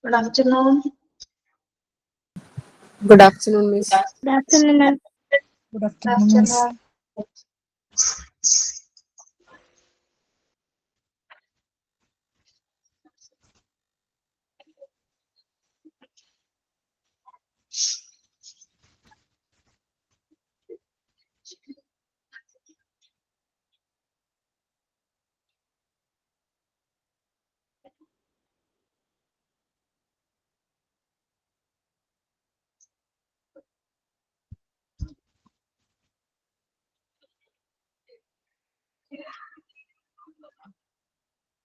Good afternoon. Good afternoon, Miss. Good afternoon, ma'am. Good afternoon, Miss.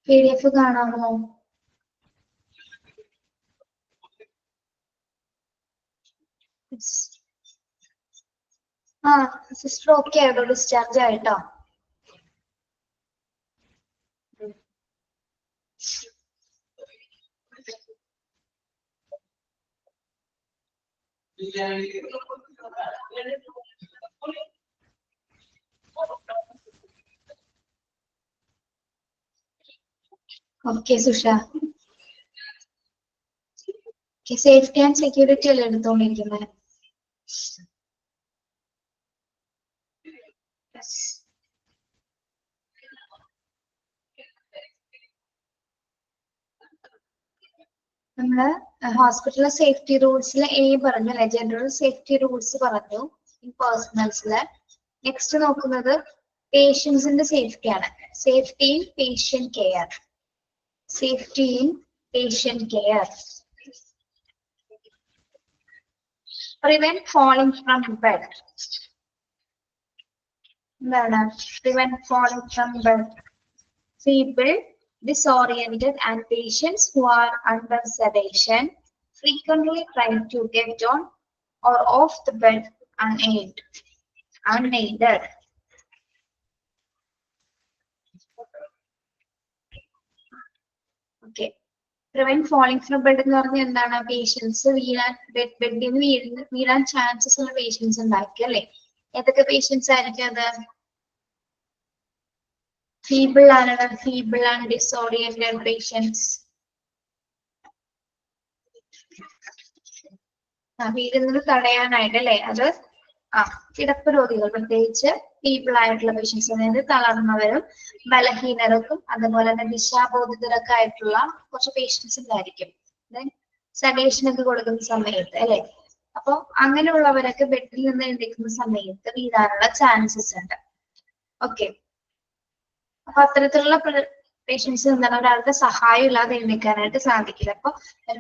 PDF കാണാമോ? Sister okay ആയിട്ടോ, discharge ആയിട്ടോ? Okay Susha. Safety and security അല്ലേ എടുത്തോണ്ടിരിക്കുന്നത്? നമ്മള് ഹോസ്പിറ്റലിലെ സേഫ്റ്റി റൂൾസിലെ പറഞ്ഞു അല്ലെ, ജനറൽ സേഫ്റ്റി റൂൾസ് പറഞ്ഞു ഇൻ പേഴ്സണൽസില്. നെക്സ്റ്റ് നോക്കുന്നത് പേഷ്യൻസിന്റെ സേഫ്റ്റി ആണ്. Safety in patient care. Safety in patient care. Prevent falling from bed. എന്താണ് prevent falling from bed? Feeble, disoriented and patients who are under sedation frequently try to get on or off the bed unaided. Okay. Prevent falling from bed എന്ന് പറഞ്ഞാൽ എന്താണ്? Patients ബെഡിൽ നിന്ന് വീഴാൻ chances ഉള്ള patients ഉണ്ടായിരിക്കും അല്ലെ? ഏതൊക്കെ പേഷ്യൻസ് ആയിരിക്കും അത്? Feeble and disoriented patients. വീഴുന്നത് തടയാനായിട്ട് അല്ലെ, അത് കിടപ്പ് രോഗികൾ, പ്രത്യേകിച്ച് ഫീബിൾ ആയിട്ടുള്ള പേഷ്യൻസ്, അതായത് തളർന്നവരും ബലഹീനർക്കും അതുപോലെ തന്നെ ദിശാബോധിതരൊക്കെ ആയിട്ടുള്ള കുറച്ച് പേഷ്യൻസ് ഉണ്ടായിരിക്കും സഡേഷൻ ഒക്കെ കൊടുക്കുന്ന സമയത്ത് അല്ലെ. അപ്പൊ അങ്ങനെയുള്ളവരൊക്കെ ബെഡിൽ നിന്ന് എഴുന്നേൽക്കുന്ന സമയത്ത് വീഴാനുള്ള ചാൻസസ് ഉണ്ട്. ഓക്കെ. അപ്പൊ അത്തരത്തിലുള്ള പേഷ്യൻസ് എന്താണ്, ഒരാളുടെ സഹായം ഇല്ലാതെ എഴുന്നേൽക്കാനായിട്ട് സാധിക്കില്ല. അപ്പൊ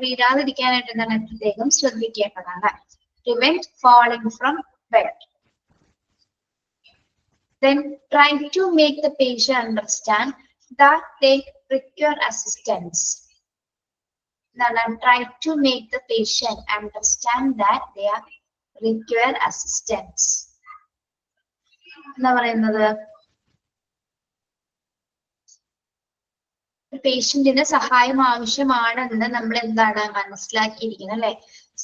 വീഴാതിരിക്കാനായിട്ട് എന്താണ് പ്രത്യേകം ശ്രദ്ധിക്കേണ്ടതാണ്. Prevent falling from bed. Then try to make the patient understand that they require assistance. Try to make the patient understand that they require assistance. എന്താ പറയുന്നത്? പേഷ്യന്റിന് സഹായം ആവശ്യമാണെന്ന് നമ്മൾ എന്താണ് മനസ്സിലാക്കിയിരിക്കണം അല്ലെ?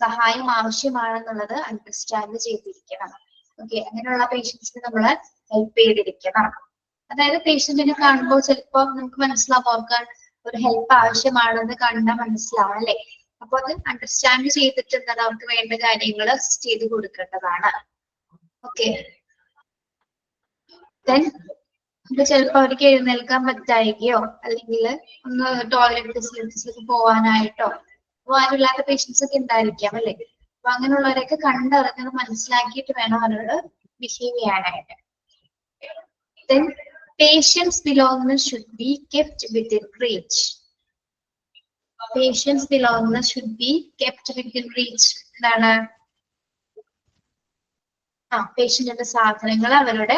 സഹായം ആവശ്യമാണെന്നുള്ളത് അണ്ടർസ്റ്റാൻഡ് ചെയ്തിരിക്കണം. ഓക്കെ. അങ്ങനെയുള്ള പേഷ്യൻസിന് നമ്മൾ ഹെൽപ്പ് ചെയ്തിരിക്കണം. അതായത് പേഷ്യന്റിനെ കാണുമ്പോൾ ചിലപ്പോൾ നമുക്ക് മനസ്സിലാവും അവർക്ക് ഒരു ഹെൽപ്പ് ആവശ്യമാണെന്ന് കണ്ടാൽ മനസ്സിലാവും അല്ലെ. അപ്പൊ അത് അണ്ടർസ്റ്റാൻഡ് ചെയ്തിട്ട് എന്താണ് അവർക്ക് വേണ്ട കാര്യങ്ങൾ ചെയ്ത് കൊടുക്കേണ്ടതാണ്. ഓക്കെ. ദെൻ ചിലപ്പോ അവർക്ക് എഴുന്നേൽക്കാൻ പറ്റായികയോ അല്ലെങ്കിൽ ഒന്ന് ടോയ്ലറ്റ് ഫെസിലിറ്റീസിലേക്ക് പോകാനായിട്ടോ പോകാനില്ലാത്ത പേഷ്യൻസ് ഒക്കെ ഉണ്ടായിരിക്കാം അല്ലെ. അപ്പൊ അങ്ങനെയുള്ളവരെയൊക്കെ കണ്ടറിഞ്ഞത് മനസ്സിലാക്കിയിട്ട് വേണം അവരോട് ബിഹേവ് ചെയ്യാനായിട്ട്. Then patient's belongings should be kept within reach. Patient's belongings should be kept within reach. എന്താണ്? പേഷ്യന്റിന്റെ സാധനങ്ങൾ അവരുടെ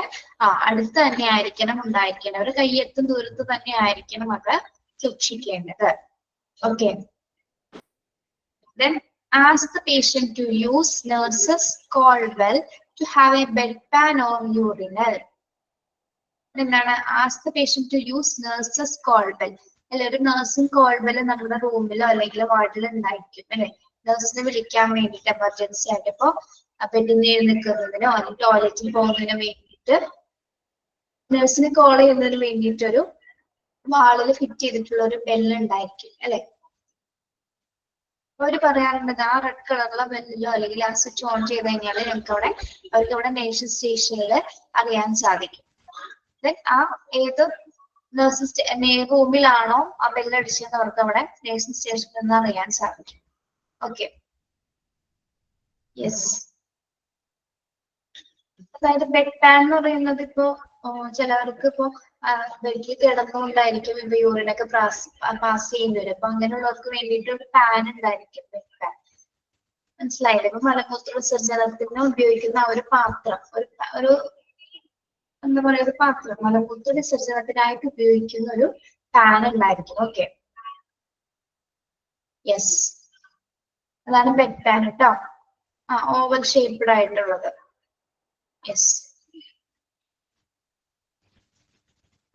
അടുത്ത് തന്നെ ആയിരിക്കണം ഉണ്ടായിരിക്കണം. അവരുടെ കൈയെത്തും ദൂരത്ത് തന്നെ ആയിരിക്കണം അത് സൂക്ഷിക്കേണ്ടത്. Okay. Then ask the patient to use nurse's caldwell to have a bedpan or urinal. എന്താണ്? Ask the patient to use nurse's caldwell. അല്ലെ, ഒരു നഴ്സിംഗ് കോൾബെൽ നമ്മുടെ റൂമിലോ അല്ലെങ്കിൽ വാർഡിലോ ഉണ്ടായിരിക്കും അല്ലെ. നഴ്സിനെ വിളിക്കാൻ വേണ്ടിയിട്ട് എമർജൻസി ആയിട്ട് ഇപ്പോ ബെഡിന് എഴുന്നേൽക്കുന്നതിനോ അല്ലെങ്കിൽ ടോയ്ലറ്റിൽ പോകുന്നതിനോ വേണ്ടിയിട്ട് നഴ്സിനെ കോൾ ചെയ്യുന്നതിന് വേണ്ടിയിട്ടൊരു വാളിൽ ഫിറ്റ് ചെയ്തിട്ടുള്ള ഒരു ബെല്ല് ഉണ്ടായിരിക്കും അല്ലെ. അവർ പറയാറുണ്ട് ആ റെഡ് കളറുള്ള ബെല്ലിലോ അല്ലെങ്കിൽ ആ സ്വിച്ച് ഓൺ ചെയ്ത് കഴിഞ്ഞാൽ ഞങ്ങൾക്ക് അവിടെ അവർക്ക് അവിടെ നേഴ്സിംഗ് സ്റ്റേഷനിൽ അറിയാൻ സാധിക്കും. ദെൻ ആ ഏത് നഴ്സിംഗ് റൂമിലാണോ ആ ബെല്ലടിച്ചെന്ന് അവർക്ക് അവിടെ നേഴ്സിംഗ് സ്റ്റേഷനിൽ നിന്ന് അറിയാൻ സാധിക്കും. Okay, yes. അതായത് ബെഡ് പാൻ എന്ന് പറയുന്നത് ഇപ്പോ ചിലവർക്ക് ഇപ്പോ ബെഡിൽ കിടന്നുകൊണ്ടായിരിക്കും ഇപ്പൊ യൂറിനൊക്കെ പാസ് ചെയ്യുന്നത്. അപ്പൊ അങ്ങനെയുള്ളവർക്ക് വേണ്ടിയിട്ട് ഒരു പാൻ ഉണ്ടായിരിക്കും, ബെഡ് പാൻ. മനസ്സിലായില്ലേ? ഇപ്പൊ മലമൂത്ര വിസർജനത്തിന് ഉപയോഗിക്കുന്ന ഒരു പാത്രം, ഒരു എന്താ പറയുക, ഒരു പാത്രം മലമൂത്ര വിസർജനത്തിനായിട്ട് ഉപയോഗിക്കുന്ന ഒരു പാൻ ഉണ്ടായിരിക്കും. ഓക്കെ, യെസ്, അതാണ് ബെഡ് പാൻ കേട്ടോ. ഓവൽ ഷേപ്ഡ് ആയിട്ടുള്ളത്. യെസ്.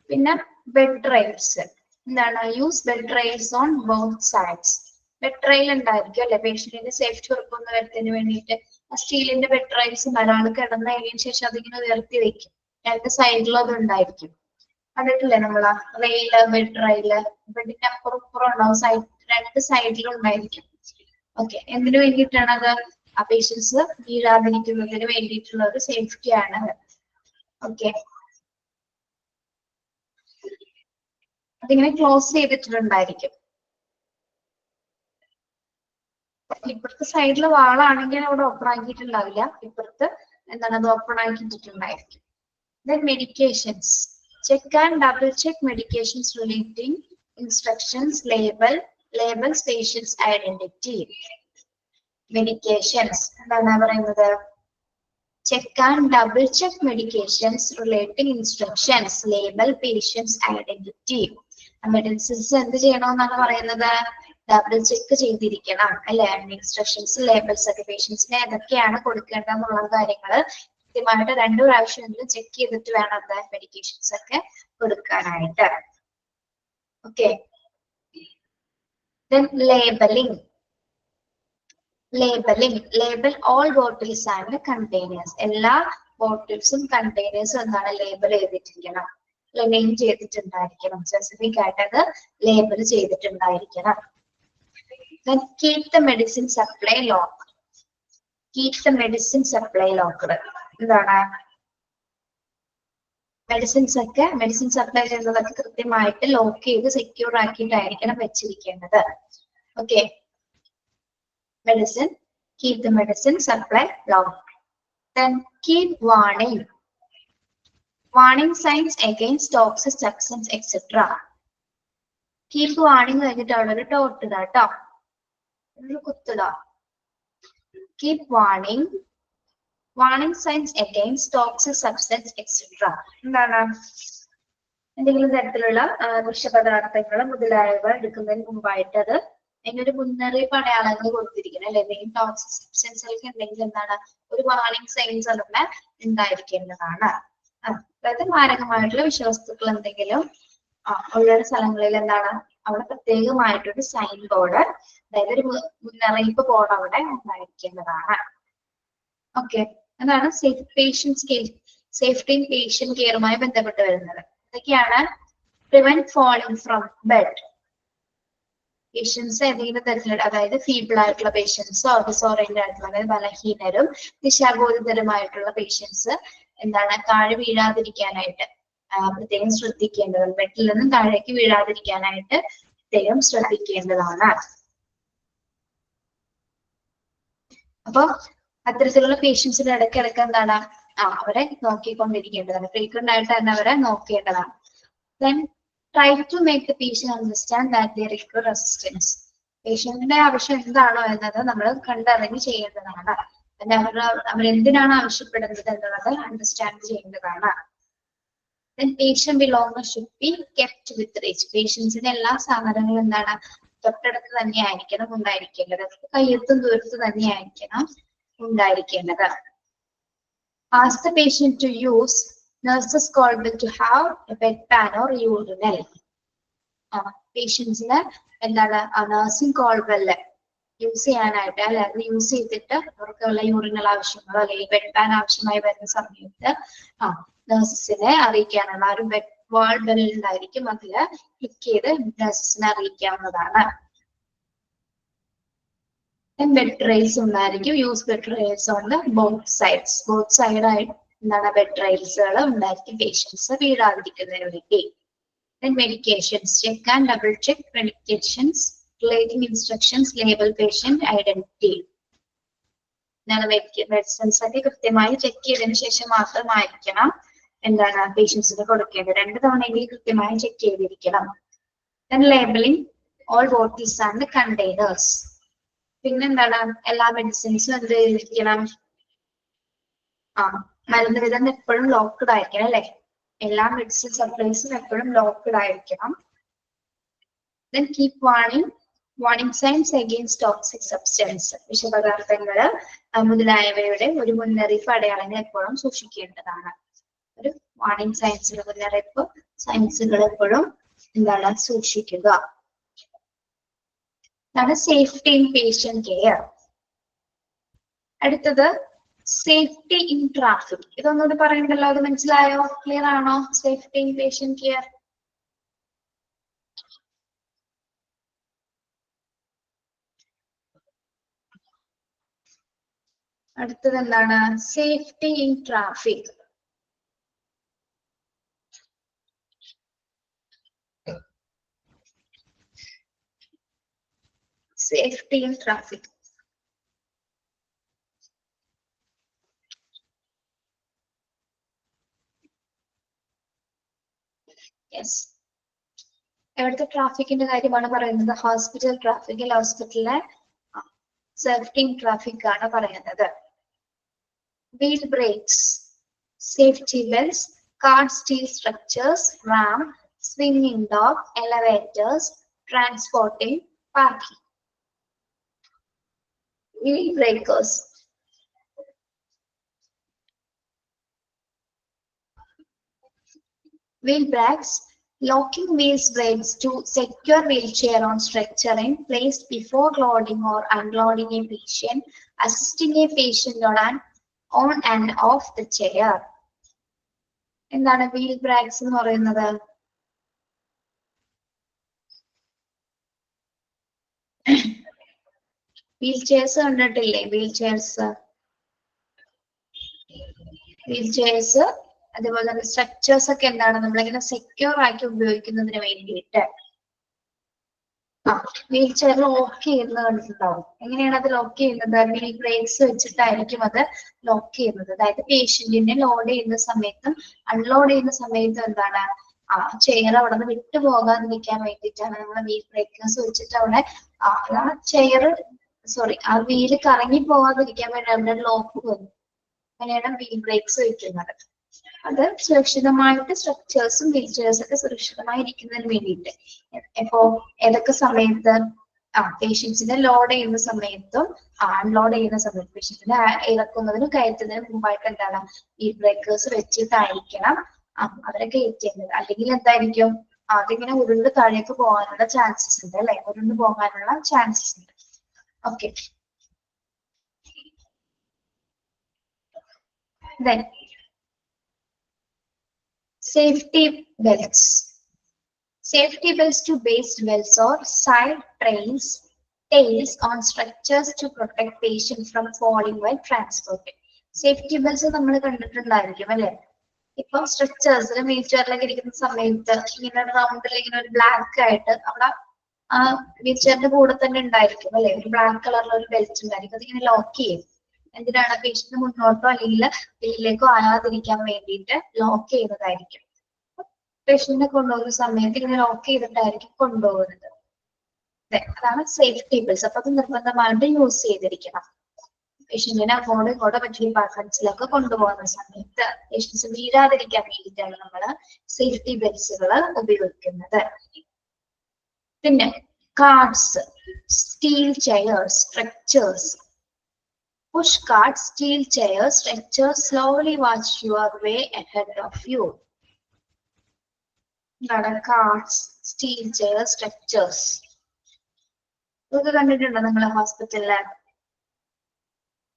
പിന്നെ ബെഡ് റെയിൽസ് എന്താണ്? Use bed rails on both sides. Bed rail ഉണ്ടായിരിക്കും അല്ലെ, പേഷ്യന്റിന്റെ സേഫ്റ്റി ഉറപ്പുന്ന വരുന്നതിന് വേണ്ടിയിട്ട് സ്റ്റീലിന്റെ ബെഡ് റെയിൽസ് ഒരാൾ കിടന്നു കഴിഞ്ഞതിന് ശേഷം അതിങ്ങനെ ഉയർത്തി വെക്കും. രണ്ട് സൈഡിലും അത് ഉണ്ടായിരിക്കും. കണ്ടിട്ടില്ലേ നമ്മളാ റെയില്, ബെഡ് റെയില്, ബെഡിന്റെ അപ്പുറം ഇപ്പുറം ഉണ്ടാവും, രണ്ട് സൈഡിലും ഉണ്ടായിരിക്കും. ഓക്കെ, എന്തിനു വേണ്ടിയിട്ടാണ് അത്? ആ പേഷ്യൻസ് വീഴാതിരിക്കുന്നതിന് വേണ്ടിയിട്ടുള്ള ഒരു സേഫ്റ്റി ആണ്. ഓക്കെ, അതിങ്ങനെ ക്ലോസ് ചെയ്തിട്ടുണ്ടായിരിക്കും. ഇപ്പുറത്തെ സൈഡിൽ വാളാണെങ്കിൽ അവിടെ ഓപ്പൺ ആക്കിയിട്ടുണ്ടാവില്ല, ഇപ്പുറത്ത് എന്താണ് അത് open ആക്കിയിട്ടുണ്ടായിരിക്കും. Then medications. Check and double check medications relating instructions, labels, patient's identity. Medications എന്താണ് പറയുന്നത്? Check and double check medications relating instructions, label, patient's identity. Medicines എന്ത് ചെയ്യണമെന്നാണ് പറയുന്നത്? ഡബിൾ ചെക്ക് ചെയ്തിരിക്കണം അല്ലെ? ഇൻസ്ട്രക്ഷൻസ്, ലേബിൾസ് ഒക്കെ പേഷ്യൻസിന് ഏതൊക്കെയാണ് കൊടുക്കേണ്ടതെന്നുള്ള കാര്യങ്ങൾ കൃത്യമായിട്ട് 2 പ്രാവശ്യമെങ്കിലും ചെക്ക് ചെയ്തിട്ട് വേണം മെഡിക്കേഷൻസ് ഒക്കെ കൊടുക്കാനായിട്ട്. Okay, then labeling. Label all bottles and containers. എല്ലാ ബോട്ടിൽസും കണ്ടെയ്നേഴ്സും എന്താണ്? ലേബൽ ചെയ്തിട്ടിരിക്കണം, നെയിം ചെയ്തിട്ടുണ്ടായിരിക്കണം, സ്പെസിഫിക് ആയിട്ട് അത് label ചെയ്തിട്ടുണ്ടായിരിക്കണം. Then keep the medicine supply locked. Keep the medicine supply locked. എന്താണ്? മെഡിസിൻ സപ്ലൈ ചെയ്യുന്നതൊക്കെ കൃത്യമായിട്ട് ലോക്ക് ചെയ്ത് സെക്യൂർ ആക്കിയിട്ടായിരിക്കണം വെച്ചിരിക്കേണ്ടത്. Okay, medicine, keep the medicine supply locked. Then keep warning signs against toxic substance, etc. Keep warning കഴിഞ്ഞിട്ട് അവിടെ ഒരു dot ഇടാ കേട്ടോ, ഒരു കുത്തുക. Keep warning signs against toxic substance, etc. എന്താണ്? എന്തെങ്കിലും തരത്തിലുള്ള വിഷപദാർത്ഥങ്ങൾ മുതലായവ എടുക്കുന്നതിന് മുമ്പായിട്ട് അത് അതിനൊരു മുന്നറിയിപ്പ് അടയാളങ്ങൾ കൊടുത്തിരിക്കണം അല്ലെ? എന്തെങ്കിലും ടോക്സിക് സബ്സ്റ്റൻസുകൾക്ക് എന്തെങ്കിലും എന്താണ് ഒരു വാർണിംഗ് സൈൻസ് അതിന് ഉണ്ടായിരിക്കേണ്ടതാണ്. അതായത് മാരകമായിട്ടുള്ള വിഷവസ്തുക്കൾ എന്തെങ്കിലും ഉള്ള സ്ഥലങ്ങളിൽ എന്താണ് അവിടെ പ്രത്യേകമായിട്ടൊരു സൈൻ ബോർഡ്, അതായത് ഒരു മുന്നറിയിപ്പ് ബോർഡ് അവിടെ ഉണ്ടായിരിക്കേണ്ടതാണ്. ഓക്കെ, അതാണ് സേഫ്റ്റി പേഷ്യന്റ് കെയറുമായി ബന്ധപ്പെട്ട് വരുന്നത്. ഇതൊക്കെയാണ് prevent falling from bed. Patients ഏതെങ്കിലും തരത്തിലുള്ള, അതായത് ഫീബിൾ ആയിട്ടുള്ള പേഷ്യൻസോ ഡിസോറിയന്റഡ് ആയിട്ടുള്ള, അതായത് ബലഹീനരും ദിശാബോധിതരുമായിട്ടുള്ള പേഷ്യൻസ് എന്താണ് താഴെ വീഴാതിരിക്കാനായിട്ട് പ്രത്യേകം ശ്രദ്ധിക്കേണ്ടതാണ്. ബെഡിൽ നിന്നും താഴേക്ക് വീഴാതിരിക്കാനായിട്ട് പ്രത്യേകം ശ്രദ്ധിക്കേണ്ടതാണ്. അപ്പൊ അത്തരത്തിലുള്ള പേഷ്യൻസിന്റെ ഇടയ്ക്കിടയ്ക്ക് എന്താണ് അവരെ നോക്കിക്കൊണ്ടിരിക്കേണ്ടതാണ്, ഫ്രീക്വന്റ് ആയിട്ട് തന്നെ അവരെ നോക്കേണ്ടതാണ്. Then try to make the patient understand that they require assistance. പേഷ്യന്റിന്റെ ആവശ്യം എന്താണോ എന്നത് നമ്മൾ കണ്ടറിഞ്ഞ് ചെയ്യേണ്ടതാണ്. അവരെന്തിനാണ് ആവശ്യപ്പെടുന്നത് എന്നുള്ളത് അണ്ടർസ്റ്റാൻഡ് ചെയ്യേണ്ടതാണ്. Then patient belongings should be kept with reach. പേഷ്യൻസിന്റെ എല്ലാ സാധനങ്ങളും എന്താണ് തൊട്ടടുത്ത് തന്നെ ആയിരിക്കണം ഉണ്ടായിരിക്കേണ്ടത്, കയ്യെത്തും ദൂരത്ത് തന്നെ ആയിരിക്കണം ഉണ്ടായിരിക്കേണ്ടത്. Ask the patient to use nurse's call bell to have a bedpan or urinal. പേഷ്യൻസിന് എന്താണ് നഴ്സിംഗ് കോൾ ബെല്ല് യൂസ് ചെയ്യാനായിട്ട് അല്ലെ, അത് യൂസ് ചെയ്തിട്ട് അവർക്കുള്ള യൂറിനൽ ആവശ്യങ്ങളോ അല്ലെങ്കിൽ ബെഡ് പാൻ ആവശ്യമായി വരുന്ന സമയത്ത് നഴ്സസിനെ അറിയിക്കാനുള്ള ഒരു ബെഡ് വാൾ ബെൽ ഉണ്ടായിരിക്കും, അതില് ക്ലിക്ക് ചെയ്ത് നഴ്സസിനെ അറിയിക്കാവുന്നതാണ്. ബെഡ് റെയിൽസ് ഉണ്ടായിരിക്കും. Use bed rails on both sides. Both സൈഡായിട്ട് എന്താണ് ബെഡ് റെയിൽസുകൾ ഉണ്ടായിരിക്കും പേഷ്യൻസ് വീഴാതിരിക്കുന്നതിന് വേണ്ടി. Medications. Check and double check medications, relating instructions, label patient identity. Medicines ഒക്കെ കൃത്യമായി ചെക്ക് ചെയ്തതിനു ശേഷം മാത്രമായിരിക്കണം എന്താണ് പേഷ്യൻസിന് കൊടുക്കേണ്ടത്. 2 തവണയെങ്കിലും കൃത്യമായി ചെക്ക് ചെയ്തിരിക്കണം. Labelling all bottles and containers. പിന്നെന്താണ് എല്ലാ മെഡിസിൻസും എന്ത് ചെയ്തിരിക്കണം? മരുന്ന് വിതരണം എപ്പോഴും ലോക്ക്ഡ് ആയിരിക്കണം അല്ലെ. എല്ലാ മെഡിസിൻ സപ്ലൈസും എപ്പോഴും ലോക്ക്ഡ് ആയിരിക്കണം. Keep warning signs against toxic substance. വിഷപദാർത്ഥങ്ങൾ മുതലായവയുടെ ഒരു മുന്നറിയിപ്പ് അടയാളങ്ങൾ എപ്പോഴും സൂക്ഷിക്കേണ്ടതാണ്. ഒരു വാർണിംഗ് സൈൻസുകൾ, മുന്നറിയിപ്പ് സൈൻസുകൾ എപ്പോഴും എന്താണ് സൂക്ഷിക്കുക. അതാണ് സേഫ്റ്റി ഇൻ പേഷ്യന്റ് കെയർ. അടുത്തത് സേഫ്റ്റി ഇൻ ട്രാഫിക്. ഇതൊന്നുകൂടി പറയണ്ടല്ലോ, അത് മനസ്സിലായോ? ക്ലിയർ ആണോ? Safety in patient care. അടുത്തത് എന്താണ്? Safety in traffic. Safety in traffic. Yes, എവിടുത്തെ ട്രാഫിക്കിന്റെ കാര്യമാണ് പറയുന്നത്? ഹോസ്പിറ്റൽ ട്രാഫിക്കിൽ ഹോസ്പിറ്റലിലെ സേഫ്റ്റി ഇൻ ട്രാഫിക് ആണ് പറയുന്നത്. Wheel brakes, safety belts, cart steel structures, ram, swinging door, elevators, transporting, parking. Wheel breakers. Wheel brakes. Locking wheels brakes to secure wheelchair on structuring placed before loading or unloading a patient, assisting a patient on and off the chair. എന്താണ് wheel Braggs എന്ന് പറയുന്നത്? Wheel chairs കണ്ടിട്ടില്ലേ? Wheel chairs അതുപോലെ തന്നെ structures ഒക്കെ എന്താണ് നമ്മളിങ്ങനെ secure ആക്കി ഉപയോഗിക്കുന്നതിന് വേണ്ടിയിട്ട് വീൽ ചെയർ ലോക്ക് ചെയ്യുന്നത് കണ്ടിട്ടുണ്ടാവും. എങ്ങനെയാണ് അത് ലോക്ക് ചെയ്യുന്നത്? വീൽ ബ്രേക്സ് വെച്ചിട്ടായിരിക്കും അത് ലോക്ക് ചെയ്യുന്നത്. അതായത് പേഷ്യന്റിനെ ലോഡ് ചെയ്യുന്ന സമയത്തും അൺലോഡ് ചെയ്യുന്ന സമയത്തും എന്താണ് ചെയർ അവിടെ നിന്ന് വിട്ടു പോകാതിരിക്കാൻ വേണ്ടിയിട്ടാണ് നമ്മൾ വീൽ ബ്രേക്കേഴ്സ് വെച്ചിട്ട് അവിടെ ആ വീല് കറങ്ങി പോകാതിരിക്കാൻ വേണ്ടി അവിടെ ലോക്ക് വരും. അങ്ങനെയാണ് വീൽ ബ്രേക്സ് വയ്ക്കുന്നത്. അത് സുരക്ഷിതമായിട്ട് സ്ട്രക്ചേഴ്സും വീൽ ചെയർസ് ഒക്കെ സുരക്ഷിതമായി ഇരിക്കുന്നതിന് വേണ്ടിയിട്ട്. ഇപ്പോ ഏതൊക്കെ സമയത്ത് പേഷ്യൻസിനെ ലോഡ് ചെയ്യുന്ന സമയത്തും അൺലോഡ് ചെയ്യുന്ന സമയത്ത് പേഷ്യൻസിനെ ഇറക്കുന്നതിനും കയറ്റുന്നതിനും മുമ്പായിട്ട് എന്താണ് വീൽ ബ്രേക്കേഴ്സ് വെച്ചിട്ടായിരിക്കണം അവരൊക്കെ കയറ്റുന്നത്. അല്ലെങ്കിൽ എന്തായിരിക്കും അതിങ്ങനെ ഉരുണ്ട് താഴേക്ക് പോകാനുള്ള ചാൻസസ് ഉണ്ട് അല്ലെ. ഉരുണ്ട് പോകാനുള്ള ചാൻസസ് ഉണ്ട്. Okay, then safety belts. Safety belts to base belts or side tails on structures to protect patients from falling while transported. Safety belts നമ്മൾ കണ്ടിട്ടുണ്ടായിരിക്കും അല്ലെ. ഇപ്പൊ സ്ട്രക്ചേഴ്സിൽ വീൽ ചെയറിലൊക്കെ ഇരിക്കുന്ന സമയത്ത് ഇങ്ങനെ റൗണ്ടിൽ ഇങ്ങനെ ഒരു ബ്ലാക്ക് ആയിട്ട് അവിടെ ആ വീൽ ചെയറിന്റെ കൂടെ തന്നെ ഉണ്ടായിരിക്കും അല്ലെ. ഒരു ബ്ലാക്ക് കളറിലുള്ള ഒരു ബെൽറ്റ് ഉണ്ടായിരിക്കും. അതിങ്ങനെ ലോക്ക് ചെയ്യും. എന്തിനാണ്? പേഷ്യന്റ് മുന്നോട്ടോ അല്ലെങ്കിൽ പിന്നിലേക്കോ ആകാതിരിക്കാൻ വേണ്ടിയിട്ട് ലോക്ക് ചെയ്യുന്നതായിരിക്കും. പേഷ്യന്റിനെ കൊണ്ടുപോകുന്ന സമയത്ത് ഇങ്ങനെ ലോക്ക് ചെയ്തിട്ടായിരിക്കും കൊണ്ടുപോകുന്നത്. അതാണ് സേഫ്റ്റി ബെൽറ്റ്സ്. അപ്പൊ അത് നിർബന്ധമായിട്ട് യൂസ് ചെയ്തിരിക്കണം. പേഷ്യന്റിനെ അങ്ങോട്ടും ഇങ്ങോട്ടോ മറ്റു ഡിപ്പാർട്ട്മെന്റ്സിലൊക്കെ കൊണ്ടുപോകുന്ന സമയത്ത് പേഷ്യൻസ് വീഴാതിരിക്കാൻ വേണ്ടിയിട്ടാണ് നമ്മൾ സേഫ്റ്റി ബെൽറ്റ്സുകൾ ഉപയോഗിക്കുന്നത്. പിന്നെ cards, steel chairs, structures. Push carts, steel chairs, stretchers slowly watch your way ahead of you. Carts, steel chairs, stretchers. ഇതൊക്കെ കണ്ടിട്ടുണ്ടോ നിങ്ങൾ ഹോസ്പിറ്റലില്?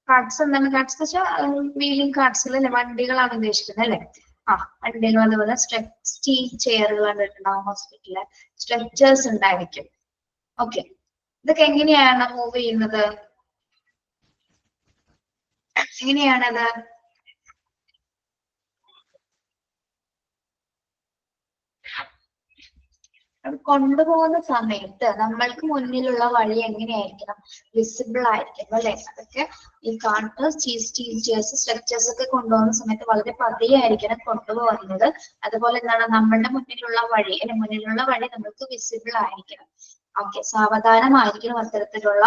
കാർട്സ് എന്താണ്? കാർട്സ് എന്ന് വെച്ചാൽ വീലിംഗ് കാർട്സിൽ അല്ലെ, വണ്ടികളാണ് ഉദ്ദേശിക്കുന്നത് അല്ലെ. വണ്ടികൾ, അതുപോലെ സ്റ്റീൽ ചെയറുകൾ കണ്ടിട്ടുണ്ടാവും ഹോസ്പിറ്റലില്. സ്ട്രെച്ചേഴ്സ് ഉണ്ടായിരിക്കും. ഓക്കെ, ഇതൊക്കെ എങ്ങനെയാണ് മൂവ് ചെയ്യുന്നത്? എങ്ങനെയാണത്? കൊണ്ടുപോകുന്ന സമയത്ത് നമ്മൾക്ക് മുന്നിലുള്ള വഴി എങ്ങനെയായിരിക്കണം? വിസിബിൾ ആയിരിക്കണം അല്ലെ? അതൊക്കെ ഈ കാർട്ടേഴ്സ്, ടീച്ചേഴ്സ്, സ്ട്രക്ചേഴ്സ് ഒക്കെ കൊണ്ടുപോകുന്ന സമയത്ത് വളരെ പതിയെ ആയിരിക്കണം കൊണ്ടുപോകുന്നത്. അതുപോലെ എന്താണ് നമ്മളുടെ മുന്നിലുള്ള വഴി അല്ലെ, മുന്നിലുള്ള വഴി നമുക്ക് വിസിബിൾ ആയിരിക്കണം. ഓക്കെ, സാവധാനമായിരിക്കണം അത്തരത്തിലുള്ള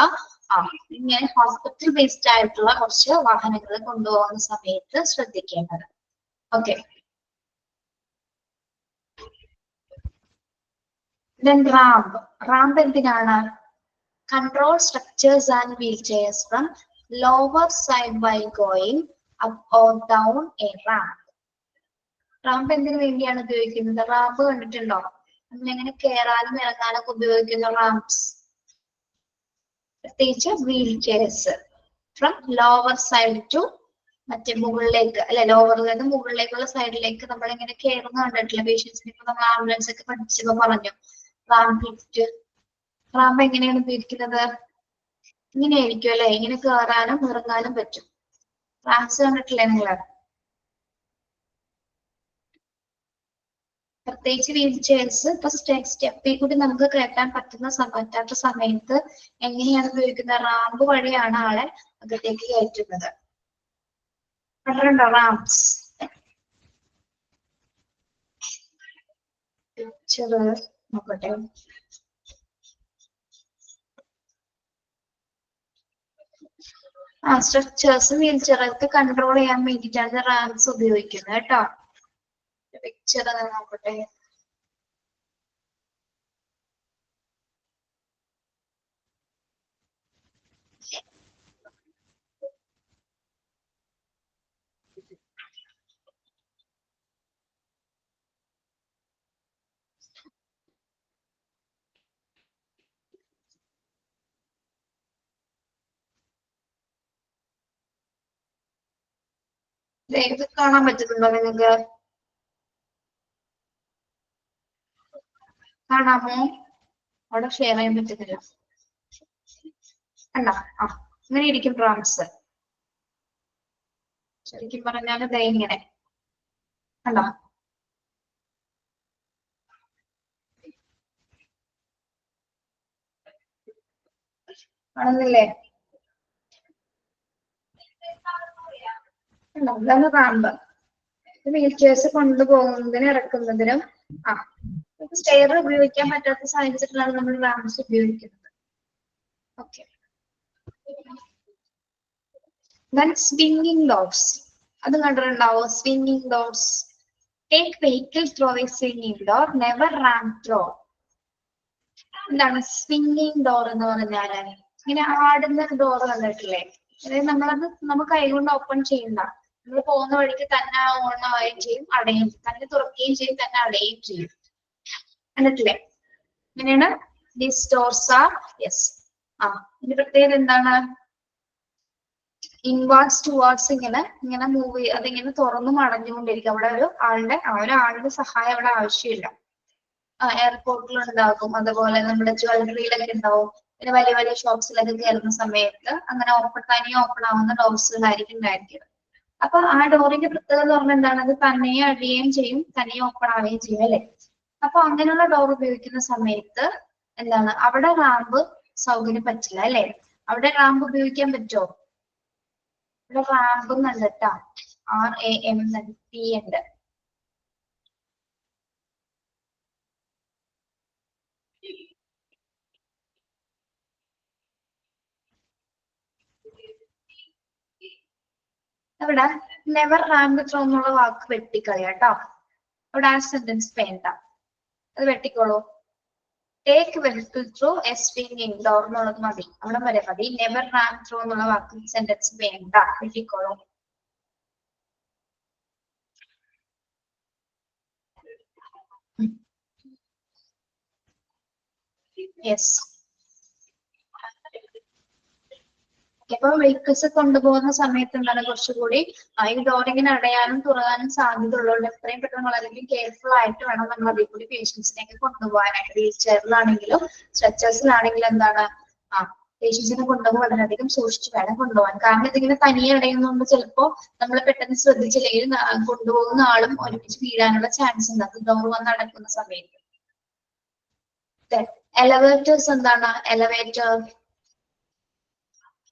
ഇങ്ങനെ ഹോസ്പിറ്റൽ ബേസ്ഡ് ആയിട്ടുള്ള കുറച്ച് വാഹനങ്ങൾ കൊണ്ടുപോകുന്ന സമയത്ത് ശ്രദ്ധിക്കേണ്ടത്. ഓക്കെ. Then ramp എന്തിനാണ്? Control structures and wheelchairs from lower side while going up or down a ramp. Ramp എന്തിനു വേണ്ടിയാണ് ഉപയോഗിക്കുന്നത്? റാമ്പ് കണ്ടിട്ടുണ്ടോ? നമ്മളെങ്ങനെ കയറാനും ഇറങ്ങാനൊക്കെ ഉപയോഗിക്കുന്ന റാംപ്സ്, പ്രത്യേകിച്ച് wheel chairs. From lower side to മറ്റേ മുകളിലേക്ക് അല്ലെ, ലോവറിൽ നിന്ന് മുകളിലേക്കുള്ള സൈഡിലേക്ക് നമ്മളിങ്ങനെ കയറുന്ന കണ്ടിട്ടില്ല പേഷ്യൻസിന്? ഇപ്പൊ നമ്മൾ ആംബുലൻസ് ഒക്കെ പഠിച്ചപ്പോ പറഞ്ഞു റാമ്പ് ലിഫ്റ്റ്. റാമ്പ് എങ്ങനെയാണ് ഉപയോഗിക്കുന്നത്? ഇങ്ങനെയായിരിക്കും അല്ലെ, ഇങ്ങനെ കയറാനും ഇറങ്ങാനും പറ്റും. റാംപ്സ് കണ്ടിട്ടില്ലേ നിങ്ങള്? പ്രത്യേകിച്ച് വീൽ ചെയർസ് ഇപ്പൊ സ്റ്റെപ്പിൽ കൂടി നമുക്ക് കയറ്റാൻ പറ്റാത്ത സമയത്ത് എങ്ങനെയാണ് ഉപയോഗിക്കുന്നത്? റാമ്പ് വഴിയാണ് ആളെ അകത്തേക്ക് കയറ്റുന്നത്. കണ്ടിട്ടുണ്ടോ റാംപ്സ്? പിക്ചർ നോക്കട്ടെ. സ്ട്രക്ചേഴ്സ് വീൽ ചെയറൊക്കെ കൺട്രോൾ ചെയ്യാൻ വേണ്ടിയിട്ടാണ് റാംപ്സ് ഉപയോഗിക്കുന്നത് കേട്ടോ. പിക്ചർ നോക്കട്ടെ. ഇത് കാണാൻ പറ്റുന്നുണ്ടോ നിങ്ങൾക്ക്? കാണാമോ? അവിടെ ഷെയർ ചെയ്യാൻ പറ്റുന്നില്ല. കണ്ടോ? ഇങ്ങനെ ഇരിക്കും റാംപ്സ്. ശരിക്കും പറഞ്ഞാൽ ദേ ഇങ്ങനെ കണ്ടോ? കാണുന്നില്ലേ? ഇതാണ് റാമ്പ്. വീൽ ചെയർസ് കൊണ്ടുപോകുന്നതിനും ഇറക്കുന്നതിനും സ്റ്റെയർ ഉപയോഗിക്കാൻ പറ്റാത്ത സാഹചര്യത്തിലാണ് നമ്മൾ റാംപ്സ് ഉപയോഗിക്കുന്നത്. ഓക്കെ. Then swinging doors. അത് കണ്ടിട്ടുണ്ടാവോ? swinging doors. Take vehicle through a swinging door, never ramp through. എന്താണ് swinging door എന്ന് പറഞ്ഞാല്? ഇങ്ങനെ ആടുന്ന ഡോർ കണ്ടിട്ടില്ലേ? അതായത് നമ്മളത് നമുക്ക് കൈകൊണ്ട് ഓപ്പൺ ചെയ്യണ്ട. നമ്മൾ പോകുന്ന വഴിക്ക് തന്നെ ഓൺ ആവുകയും ചെയ്യും, അടയും ചെയ്യും, തന്നെ തുറക്കുകയും ചെയ്യും, തന്നെ അടയുകയും ചെയ്യും. കണ്ടിട്ടില്ലേ? ഇങ്ങനെയാണ് these doors are. Yes. ഇതിന്റെ പ്രത്യേകത എന്താണ്? ഇൻവാർഡ്സ് ടുവാർഡ്സ് ഇങ്ങനെ മൂവ് ചെയ്യും. അതിങ്ങനെ തുറന്നും അടഞ്ഞുകൊണ്ടിരിക്കും. അവിടെ ഒരാളുടെ സഹായം അവിടെ ആവശ്യമില്ല. എയർപോർട്ടിൽ ഉണ്ടാകും, അതുപോലെ നമ്മുടെ ജ്വല്ലറിയിലൊക്കെ ഉണ്ടാവും. പിന്നെ വലിയ വലിയ ഷോപ്സിലൊക്കെ കയറുന്ന സമയത്ത് അങ്ങനെ തനിയെ ഓപ്പൺ ആവുന്ന ഡോർസുകളായിരിക്കും ഉണ്ടായിരിക്കുന്നത്. അപ്പൊ ആ ഡോറിന്റെ പ്രത്യേകത എന്ന് പറഞ്ഞാൽ എന്താണ്? അത് തനിയെ അടിയുകയും ചെയ്യും, തനിയെ ഓപ്പൺ ആവുകയും ചെയ്യും അല്ലെ? അപ്പൊ അങ്ങനെയുള്ള ഡോർ ഉപയോഗിക്കുന്ന സമയത്ത് എന്താണ്, അവിടെ റാമ്പ് സൗകര്യം പറ്റില്ല അല്ലെ? അവിടെ റാമ്പ് ഉപയോഗിക്കാൻ പറ്റുമോ? ഇവിടെ റാമ്പ് എന്നുണ്ട് കേട്ടോ, RAMP ഉണ്ട്. അവിടെ നെവർ റാമ്പ് ത്രൂ എന്നുള്ള വാക്ക് വെട്ടിക്കളയാട്ടോ. അവിടെ ആ സെന്റൻസ് വേണ്ട, അത് വെട്ടിക്കോളൂ. Take vehicle through a swinging door എന്നുള്ളത് മതി, അവിടെ വരെ മതി. നെവർ റാമ്പ് ത്രൂ എന്നുള്ള വാക്ക് സെന്റൻസ് വേണ്ട, വെട്ടിക്കോളൂ. യെസ്. ഇപ്പൊ വെഹിക്കിൾസ് കൊണ്ടുപോകുന്ന സമയത്ത് എന്താണ് കുറച്ചുകൂടി ഈ ഡോർ ഇങ്ങനെ അടയാനും തുറക്കാനും സാധ്യത ഉള്ളതുകൊണ്ട് എത്രയും പെട്ടെന്ന് വളരെയധികം കെയർഫുൾ ആയിട്ട് വേണം നമ്മൾ അതിൽ കൂടി പേഷ്യൻസിനെയൊക്കെ കൊണ്ടുപോകാനായിട്ട്. വീൽ ചെയറിലാണെങ്കിലും സ്ട്രെച്ചേഴ്സിലാണെങ്കിലും എന്താണ് പേഷ്യൻസിനെ കൊണ്ടുപോകുമ്പോൾ വളരെയധികം സൂക്ഷിച്ച് വേണം കൊണ്ടുപോകാൻ. കാരണം ഇതിങ്ങനെ തനിയെ അടയുന്നതുകൊണ്ട് ചിലപ്പോൾ നമ്മൾ പെട്ടെന്ന് ശ്രദ്ധിച്ചില്ലെങ്കിൽ കൊണ്ടുപോകുന്ന ആളും ഒരുമിച്ച് വീഴാനുള്ള ചാൻസ് ഉണ്ട് അത് ഡോർ വന്ന് അടക്കുന്ന സമയത്ത്. എലവേറ്റേഴ്സ് എന്താണ്? Elevator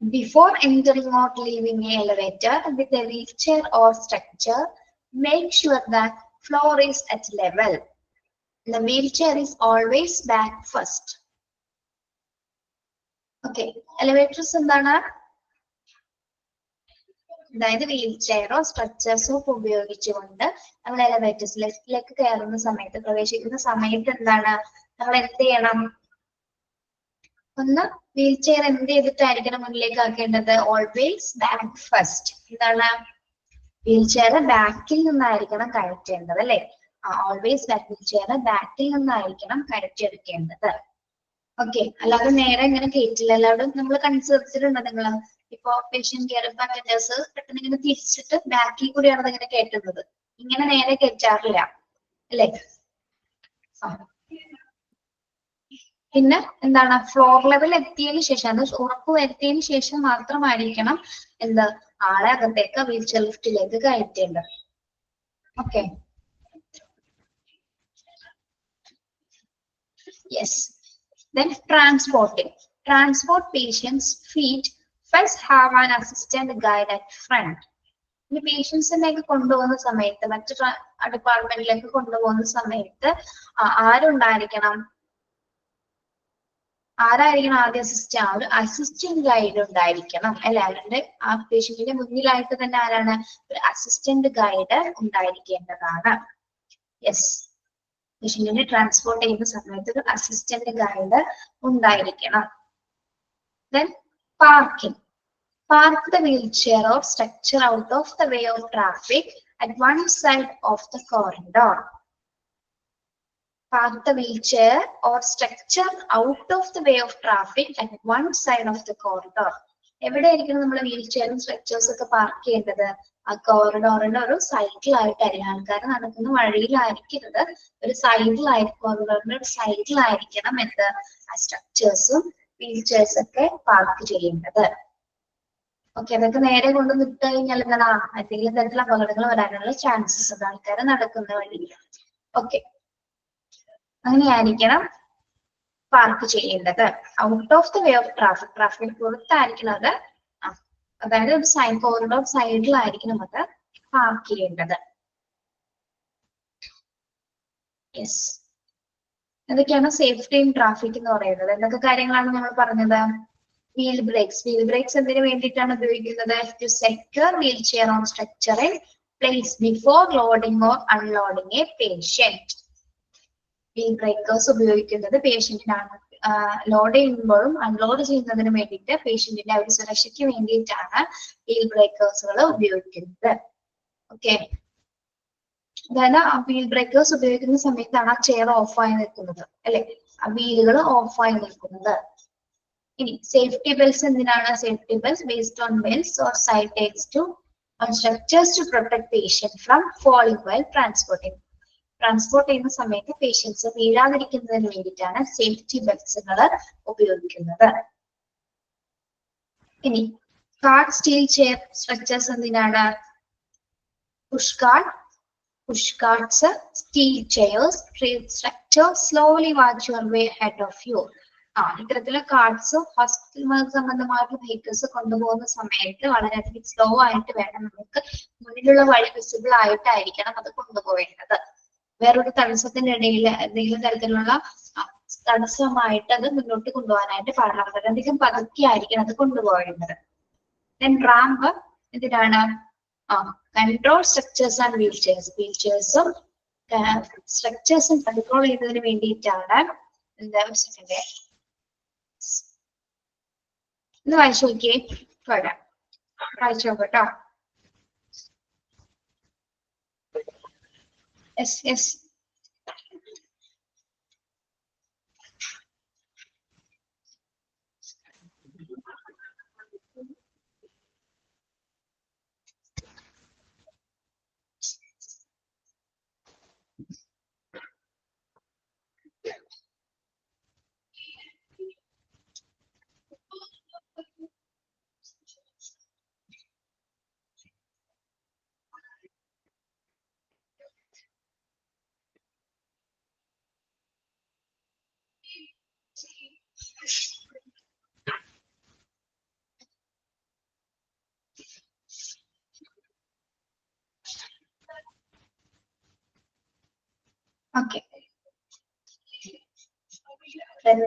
before entering or leaving an elevator with a wheelchair or structure, make sure that floor is at level. The wheelchair is always back first. Okay, elevators എന്താണ്? അതായത് വീൽ ചെയറോ സ്ട്രക്ചേഴ്സോ ഉപയോഗിച്ചുകൊണ്ട് നമ്മൾ എലവേറ്റേഴ്സിലേക്ക് കയറുന്ന സമയത്ത് പ്രവേശിക്കുന്ന സമയത്ത് എന്താണ് നമ്മൾ എന്ത് ചെയ്യണം? ഒന്ന് വീൽ ചെയർ എന്ത് ചെയ്തിട്ടായിരിക്കണം മുന്നിലേക്ക് ആക്കേണ്ടത്? Always back first. എന്താണ്? വീൽ ചെയർ ബാക്കിൽ നിന്നായിരിക്കണം കയറ്റേണ്ടത് അല്ലെ? Always back. വീൽ ചെയർ ബാക്കിൽ നിന്നായിരിക്കണം കയറ്റിയെടുക്കേണ്ടത്. ഓക്കെ, അല്ലാതെ നേരെ ഇങ്ങനെ കയറ്റില്ല. എല്ലാവരും നമ്മൾ കൺസിഡറിച്ചിട്ടുണ്ടോ? നിങ്ങൾ ഇപ്പൊ പേഷ്യന്റ് കെയർ അറ്റൻഡേഴ്സ് പെട്ടെന്ന് ഇങ്ങനെ തിരിച്ചിട്ട് ബാക്കിൽ കൂടിയാണ് അതിങ്ങനെ കയറ്റുന്നത്. ഇങ്ങനെ നേരെ കയറ്റാറില്ല അല്ലെ? പിന്നെ എന്താണ്? ഫ്ലോർ ലെവൽ എത്തിയതിനു ശേഷം, അത് ഉറപ്പ് വരുത്തിയതിനു ശേഷം മാത്രമായിരിക്കണം എന്താ ആളെ അകത്തേക്ക് വീൽ ചെയർ ലിഫ്റ്റിലേക്ക് കയറ്റേണ്ടത്. Okay, yes. Then transporting. Transport patients' feet first have an assistant guide at front. ഈ പേഷ്യൻസിനെയൊക്കെ കൊണ്ടുപോകുന്ന സമയത്ത് മറ്റു ഡിപ്പാർട്ട്മെന്റിലേക്ക് കൊണ്ടുപോകുന്ന സമയത്ത് ആരുണ്ടായിരിക്കണം? ആരായിരിക്കണം ആദ്യം ഒരു അസിസ്റ്റന്റ് ഗൈഡ് ഉണ്ടായിരിക്കണം അല്ലെ? അവരുടെ ആ പേഷ്യന്റിന്റെ മുന്നിലായിട്ട് തന്നെ ആരാണ്? ഒരു അസിസ്റ്റന്റ് ഗൈഡ് ഉണ്ടായിരിക്കേണ്ടതാണ്. യെസ്, പേഷ്യന്റിനെ ട്രാൻസ്പോർട്ട് ചെയ്യുന്ന സമയത്ത് ഒരു അസിസ്റ്റന്റ് ഗൈഡ് ഉണ്ടായിരിക്കണം. Then parking. Park the wheelchair or structure out of the way of traffic at one side of the corridor. Park the wheelchair or structure out of the way of traffic at one side of the corridor. എവിടെയായിരിക്കണം നമ്മൾ wheel ചെയറും structures ഒക്കെ park ചെയ്യേണ്ടത്? ആ കോറിഡോറിന്റെ ഒരു സൈഡിലായിട്ടായിരിക്കും. ആൾക്കാർ നടക്കുന്ന വഴിയിലായിരിക്കരുത്, ഒരു സൈഡിലായിരിക്കും. കോറിഡോറിന്റെ ഒരു സൈഡിലായിരിക്കണം എന്ത് ആ സ്ട്രക്ചേഴ്സും വീൽ ചെയർസ് ഒക്കെ പാർക്ക് ചെയ്യേണ്ടത്. ഓക്കെ, അതൊക്കെ നേരെ കൊണ്ട് നിട്ട് കഴിഞ്ഞാൽ എന്താണ് എന്തെങ്കിലും തരത്തിലുള്ള അപകടങ്ങൾ വരാനുള്ള ചാൻസസ് ഉണ്ട് ആൾക്കാർ നടക്കുന്ന വഴിയിൽ. ഓക്കെ, അങ്ങനെയായിരിക്കണം പാർക്ക് ചെയ്യേണ്ടത്. Out of the way of traffic, traffic പുറത്തായിരിക്കണം അത്. അതായത് ഒരു കോറിഡോർ സൈഡിലായിരിക്കണം അത് പാർക്ക് ചെയ്യേണ്ടത്. യെസ്, എന്തൊക്കെയാണ് സേഫ്റ്റി ഇൻ ട്രാഫിക് എന്ന് പറയുന്നത്? എന്തൊക്കെ കാര്യങ്ങളാണ് നമ്മൾ പറഞ്ഞത്? Wheel breaks. വീൽ ബ്രേക്സ് എന്തിനു വേണ്ടിയിട്ടാണ് ഉപയോഗിക്കുന്നത്? To secure wheel chair on structure in place before loading or unloading a patient. Wheel breakers ഉപയോഗിക്കുന്നത് പേഷ്യന്റിനാണ് ലോഡ് ചെയ്യുമ്പോഴും അൺലോഡ് ചെയ്യുന്നതിന് വേണ്ടിയിട്ട് പേഷ്യന്റിന്റെ ഒരു സുരക്ഷയ്ക്ക് വേണ്ടിയിട്ടാണ് വീൽ ബ്രേക്കേഴ്സുകൾ ഉപയോഗിക്കുന്നത്. ഓക്കെ, അതായത് ആ വീൽ ബ്രേക്കേഴ്സ് ഉപയോഗിക്കുന്ന സമയത്താണ് ആ ചെയർ ഓഫായി നിൽക്കുന്നത് അല്ലെ? ആ വീലുകൾ ഓഫായി നിൽക്കുന്നത്. ഇനി സേഫ്റ്റി ബെൽറ്റ്സ് എന്തിനാണ്? Safety belts based on belts or side takes to structures to protect patient from falling while transporting. Transport ചെയ്യുന്ന സമയത്ത് പേഷ്യൻസ് വീഴാതിരിക്കുന്നതിന് വേണ്ടിയിട്ടാണ് സേഫ്റ്റി ബെൽറ്റ്സുകൾ ഉപയോഗിക്കുന്നത്. ഇനി കാർഡ് സ്റ്റീൽ ചെയർ സ്ട്രക്ചേഴ്സ് എന്തിനാണ്? Push carts, steel chairs, structure slowly watch your way ahead of you. ഇത്തരത്തിലുള്ള cards hospital സംബന്ധമായിട്ടുള്ള വെഹിക്കിൾസ് കൊണ്ടുപോകുന്ന സമയത്ത് വളരെയധികം സ്ലോ ആയിട്ട് വേണം നമുക്ക് മുന്നിലുള്ള വഴി വിസിബിൾ ആയിട്ടായിരിക്കണം അത് കൊണ്ടുപോകേണ്ടത്. വേറൊരു തടസ്സത്തിന്റെ ഇടയിൽ എന്തെങ്കിലും തരത്തിലുള്ള തടസ്സമായിട്ട് അത് മുന്നോട്ട് കൊണ്ടുപോകാനായിട്ട് പാടില്ല. വളരെയധികം പതുക്കെയായിരിക്കണം അത് കൊണ്ടുപോകേണ്ടത്. ദെൻ റാമ്പ് എന്തിനാണ്? Control structures and wheel chairs. Wheel ചെയർസും സ്ട്രക്ചേഴ്സും കൺട്രോൾ ചെയ്യുന്നതിന് വേണ്ടിയിട്ടാണ്. എന്താ ഒരു സെക്കൻഡ് ഇത് വായിച്ചു നോക്കിയേ, പോരാ വായിച്ചു നോക്കട്ടോ. യെസ് യെസ്, ഓക്കെ,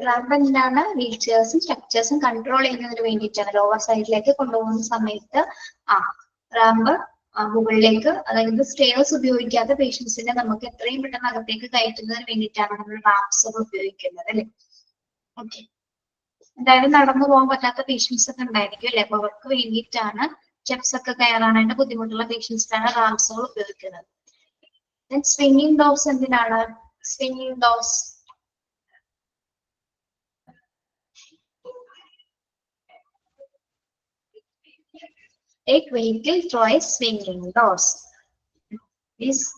റാമ്പ് എന്താണ്? വീൽ ചെയർസും സ്ട്രക്ചേഴ്സും കൺട്രോൾ ചെയ്യുന്നതിന് വേണ്ടിയിട്ടാണ്. ലോവർ സൈഡിലേക്ക് കൊണ്ടുപോകുന്ന സമയത്ത് റാമ്പ് മുകളിലേക്ക്, അതായത് സ്റ്റെയർസ് ഉപയോഗിക്കാത്ത പേഷ്യൻസിനെ നമുക്ക് എത്രയും പെട്ടെന്ന് അകത്തേക്ക് കയറ്റുന്നതിന് വേണ്ടിയിട്ടാണ് നമ്മൾ റാംപ്സുകൾ ഉപയോഗിക്കുന്നത് അല്ലെ. ഓക്കെ, അതായത് നടന്നു പോകാൻ പറ്റാത്ത പേഷ്യൻസ് ഒക്കെ ഉണ്ടായിരിക്കും അല്ലെ, അപ്പൊ അവർക്ക് വേണ്ടിയിട്ടാണ്, സ്റ്റെപ്സ് ഒക്കെ കയറാനായിട്ട് ബുദ്ധിമുട്ടുള്ള പേഷ്യൻസിനാണ് റാംസുകൾ ഉപയോഗിക്കുന്നത്. സ്വിംഗിങ് ഡോർസ് എന്തിനാണ്? Swinging doors take vehicle through swinging doors.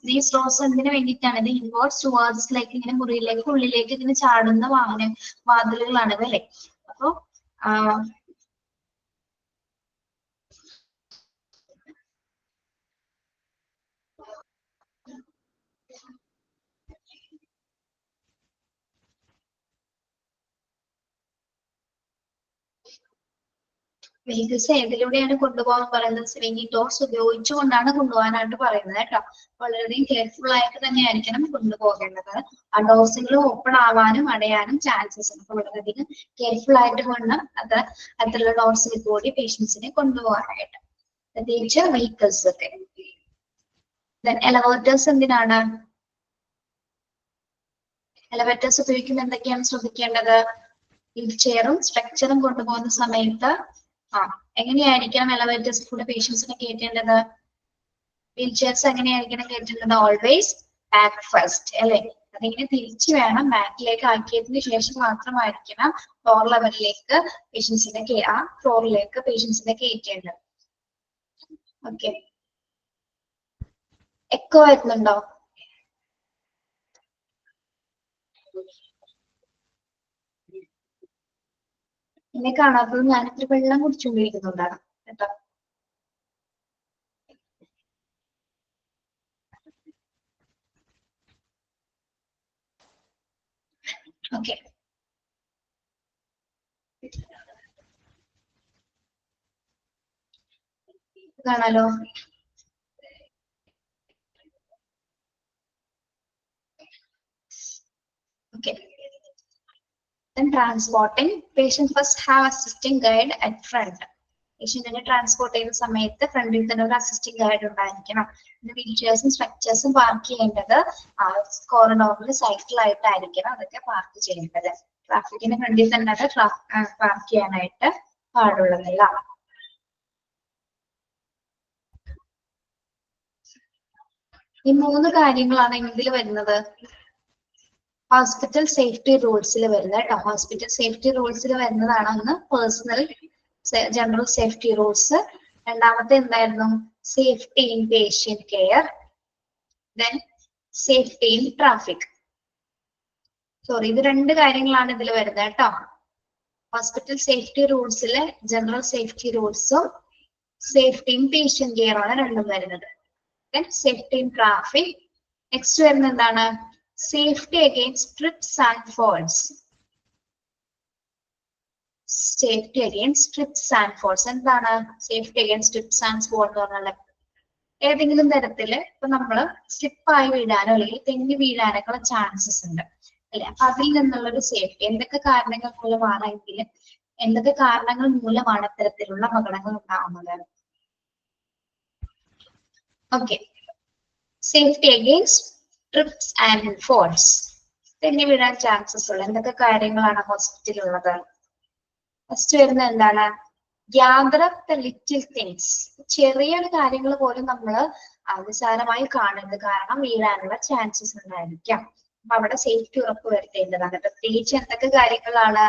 These doors എന്തിനു വേണ്ടിയിട്ടാണ്? ഇത് ഇൻവേർട്സ് ടുവേർഡ്സ് ലൈക്ക് ഇങ്ങനെ മുറിയിലേക്ക് ഉള്ളിലേക്ക് ഇങ്ങനെ ചാടുന്ന വാതിലുകളാണ് അല്ലേ. അപ്പൊ വെഹിക്കിൾസ് ഏതിലൂടെയാണ് കൊണ്ടുപോകാൻ പറയുന്നത്? സ്വിംഗിങ് ഡോർസ് ഉപയോഗിച്ചുകൊണ്ടാണ് കൊണ്ടുപോകാനായിട്ട് പറയുന്നത് കേട്ടോ. വളരെയധികം കെയർഫുൾ ആയിട്ട് തന്നെ ആയിരിക്കണം കൊണ്ടുപോകേണ്ടത്. ആ ഡോർസുകൾ ഓപ്പൺ ആവാനും അടയാനും ചാൻസസ് ഉണ്ട്. അപ്പൊ വളരെയധികം കെയർഫുൾ ആയിട്ട് വേണം അത്തരത്തിലുള്ള ഡോർസിൽ കൂടി പേഷ്യൻസിനെ കൊണ്ടുപോകാനായിട്ട്, പ്രത്യേകിച്ച് വെഹിക്കിൾസ് ഒക്കെ. എലവേറ്റേഴ്സ് എന്തിനാണ്? എലവേറ്റേഴ്സ് ഉപയോഗിക്കുമ്പോൾ എന്തൊക്കെയാണ് ശ്രദ്ധിക്കേണ്ടത്? വീൽ ചെയറും സ്ട്രക്ചറും കൊണ്ടുപോകുന്ന സമയത്ത് എങ്ങനെയായിരിക്കണം എലവേറ്റേഴ്സിൽ കൂടെ പേഷ്യൻസിനെ കയറ്റേണ്ടത്? വീൽ ചെയർസ് എങ്ങനെയായിരിക്കണം കയറ്റേണ്ടത്? ഓൾവേസ് ബാക്ക് ഫസ്റ്റ് അല്ലെ. അതിങ്ങനെ തിരിച്ചു വേണം ബാക്കിലേക്ക് ആക്കിയതിന് ശേഷം മാത്രമായിരിക്കണം ഫ്ലോർ ലെവലിലേക്ക് പേഷ്യൻസിനെ ഫ്ലോറിലേക്ക് പേഷ്യൻസിനെ കയറ്റേണ്ടത്. ഓക്കെ, എക്കോ വരുന്നുണ്ടോ? എന്നെ കാണാത്തത് ഞാനിത്തിരി വെള്ളം കുടിച്ചുകൊണ്ടിരിക്കുന്നുണ്ടാണ് കേട്ടോ. ഓക്കെ, കാണാലോ. Okay, then transporting, patient first have assisting guide at front. പേഷ്യന്റിനെ ട്രാൻസ്പോർട്ട് ചെയ്യുന്ന സമയത്ത് ഫ്രണ്ടിൽ തന്നെ ഒരു അസിസ്റ്റിംഗ് ഗൈഡ് ഉണ്ടായിരിക്കണം. വീൽ ചെയർസും സ്ട്രക്ചേഴ്സും പാർക്ക് ചെയ്യേണ്ടത് കോറിഡോറിൽ സൈക്കിളായിട്ടായിരിക്കണം അതൊക്കെ പാർക്ക് ചെയ്യേണ്ടത്. ട്രാഫിക്കിന്റെ ഫ്രണ്ടിൽ തന്നെ അത് പാർക്ക് ചെയ്യാനായിട്ട് പാടുള്ളതല്ല. ഈ 3 കാര്യങ്ങളാണ് ഇതിൽ വരുന്നത് ഹോസ്പിറ്റൽ സേഫ്റ്റി റൂൾസിൽ വരുന്നത് കേട്ടോ. ഹോസ്പിറ്റൽ സേഫ്റ്റി റൂൾസിൽ വരുന്നതാണ് ഒന്ന് പേഴ്സണൽ ജനറൽ സേഫ്റ്റി റൂൾസ്, രണ്ടാമത്തെ എന്തായിരുന്നു? Safety in patient care, then safety in traffic. Sorry, ഇത് 2 കാര്യങ്ങളാണ് ഇതിൽ വരുന്നത് കേട്ടോ. ഹോസ്പിറ്റൽ സേഫ്റ്റി റൂൾസിലെ ജനറൽ സേഫ്റ്റി റൂൾസും സേഫ്റ്റി ഇൻ പേഷ്യന്റ് കെയർ ആണ് രണ്ടും വരുന്നത്. Then safety in traffic. Next വരുന്നത് എന്താണ്? Safety against trips and falls. Safety against trips and falls എന്താണ്? Safety against trips and falls എന്ന് പറഞ്ഞാൽ ഏതെങ്കിലും തരത്തില് ഇപ്പൊ നമ്മള് സ്ലിപ്പായി വീഴാനോ അല്ലെങ്കിൽ തെന്നി വീഴാനൊക്കെ ചാൻസസ് ഉണ്ട് അല്ലെ. അപ്പൊ അതിൽ നിന്നുള്ളൊരു സേഫ്റ്റി, എന്തൊക്കെ കാരണങ്ങൾ മൂലമാണെങ്കിൽ എന്തൊക്കെ കാരണങ്ങൾ മൂലമാണ് ഇത്തരത്തിലുള്ള അപകടങ്ങൾ ഉണ്ടാകുന്നത്? Okay, safety against trips and falls, തെന്നി വീഴാൻ ചാൻസസ് ഉള്ള എന്തൊക്കെ കാര്യങ്ങളാണ് ഹോസ്പിറ്റലിൽ ഉള്ളത്? ഫസ്റ്റ് വരുന്നത് എന്താണ്? Gather up the little things. ചെറിയൊരു കാര്യങ്ങൾ പോലും നമ്മൾ നിസ്സാരമായി കാണരുത്, കാരണം വീഴാനുള്ള ചാൻസസ് ഉണ്ടായിരിക്കാം. അപ്പൊ അവിടെ സേഫ്റ്റി ഉറപ്പ് വരുത്തേണ്ടതാണ്. പ്രത്യേകിച്ച് എന്തൊക്കെ കാര്യങ്ങളാണ്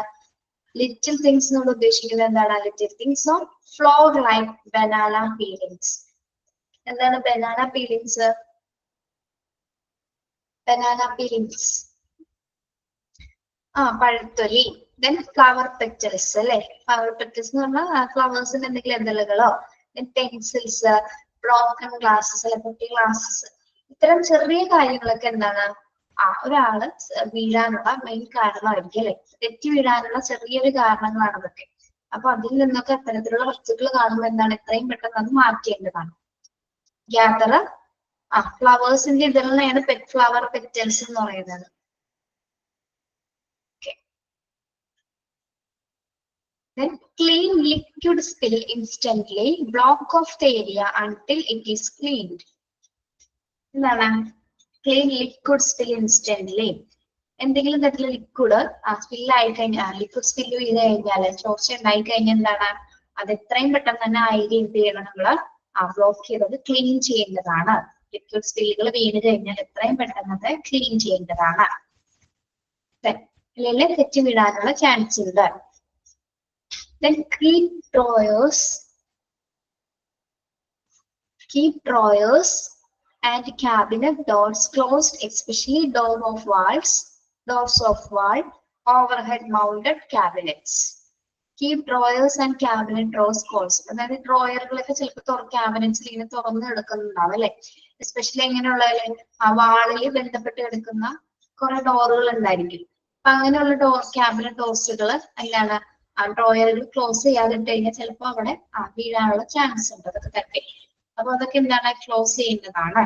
ലിറ്റിൽ തിങ്സ് നമ്മൾ ഉദ്ദേശിക്കുന്നത്? എന്താണ് little things? On floor like banana peelings. എന്താണ് ബനാന പീലിങ്സ്? ബനാന പീലിങ്സ് പഴത്തൊലി. ദെൻ ഫ്ലവർ പെറ്റൽസ് അല്ലെ. ഫ്ലവർ പെറ്റൽസ് എന്ന് പറഞ്ഞാൽ ഫ്ലവേഴ്സിന്റെ എന്തെങ്കിലും എന്തലുകളോ, പെൻസിൽസ്, ബ്രോക്കൺ ഗ്ലാസസ് അല്ലെ, പൊട്ടി ഗ്ലാസസ്, ഇത്തരം ചെറിയ കാര്യങ്ങളൊക്കെ എന്താണ് ഒരാള് വീഴാനുള്ള മെയിൻ കാരണമായിരിക്കും അല്ലെ. തെറ്റി വീഴാനുള്ള ചെറിയൊരു കാരണങ്ങളാണ് അതൊക്കെ. അപ്പൊ അതിൽ നിന്നൊക്കെ അത്തരത്തിലുള്ള വസ്തുക്കൾ കാണുമ്പോൾ എന്താണ് എത്രയും പെട്ടെന്ന് അത് മാറ്റേണ്ടതാണ്. ഗ്യാദർ ഫ്ലവേഴ്സിന്റെ ഇതിൽ നിന്നാണ് പെറ്റ് ഫ്ലവർ പെറ്റൽസ് എന്ന് പറയുന്നത്. Then clean liquid spill instantly, block off the area until it is cleaned. എന്താണ് ക്ലീൻ ലിക്വിഡ് സ്പിൽ ഇൻസ്റ്റന്റ്ലി? എന്തെങ്കിലും തരത്തിലുള്ള ലിക്വിഡ് സ്പിൽ ആയി കഴിഞ്ഞാൽ, ലിക്വിഡ് സ്പില്ല് ചെയ്ത് കഴിഞ്ഞാൽ, ചോർച്ച ഉണ്ടായി കഴിഞ്ഞാൽ എന്താണ്, അത് എത്രയും പെട്ടെന്ന് തന്നെ ആയിരിക്കും എന്ത് ചെയ്യണം, നമ്മള് ബ്ലോക്ക് ചെയ്തത് ക്ലീൻ ചെയ്യേണ്ടതാണ്. ലിക്വിഡ് സ്പില്ലുകൾ വീണ് കഴിഞ്ഞാൽ എത്രയും പെട്ടെന്ന് അത് ക്ലീൻ ചെയ്യേണ്ടതാണ്. അല്ലെങ്കിൽ തെറ്റി വിടാനുള്ള ചാൻസ് ഉണ്ട്. Then keep drawers and cabinet doors closed, especially doors of wall, overhead mounted cabinets. Keep drawers and cabinet doors closed. അതായത് ഡ്രോയറുകളൊക്കെ ചിലപ്പോൾ ക്യാബിനറ്റ്സിൽ ഇങ്ങനെ തുറന്ന് കിടക്കുന്നുണ്ടാവും അല്ലെ. എസ്പെഷ്യലി എങ്ങനെയുള്ള വാളിൽ ബന്ധപ്പെട്ട് കിടക്കുന്ന കുറെ ഡോറുകൾ ഉണ്ടായിരിക്കും. അപ്പൊ അങ്ങനെയുള്ള ക്യാബിനറ്റ് ഡോർസുകൾ എന്താണ് ഡ്രോയറുകൾ ക്ലോസ് ചെയ്യാതിട്ട് കഴിഞ്ഞാൽ ചിലപ്പോൾ അവിടെ വീഴാനുള്ള ചാൻസ് ഉണ്ട്. അതൊക്കെ തട്ടി, അപ്പൊ അതൊക്കെ എന്താണ് ക്ലോസ് ചെയ്യേണ്ടതാണ്.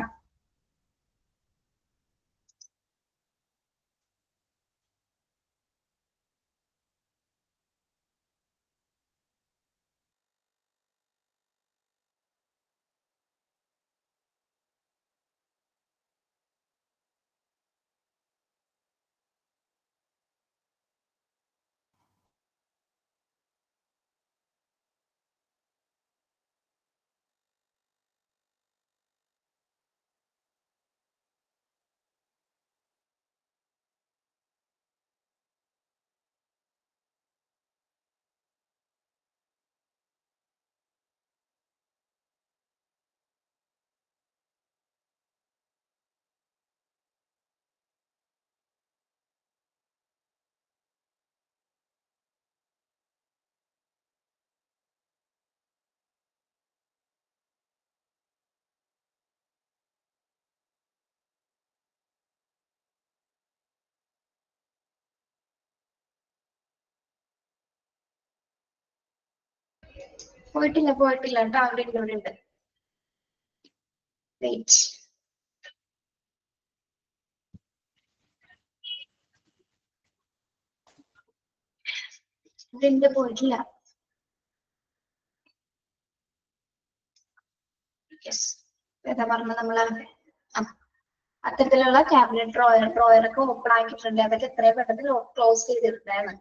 പോയിട്ടില്ല കേട്ടോ, അവിടെ ഉണ്ട്. വെയിറ്റ്, ഇതിന്റെ പോയിട്ടില്ല. യെസ്, ഏതാ പറഞ്ഞത് നമ്മള്? അത്തരത്തിലുള്ള ക്യാബിനറ്റ് ഡ്രോയറൊക്കെ ഓപ്പൺ ആക്കിയിട്ടുണ്ട്. അതൊക്കെ എത്രയും പെട്ടെന്ന് ക്ലോസ് ചെയ്തിട്ടുണ്ടായിരുന്നു.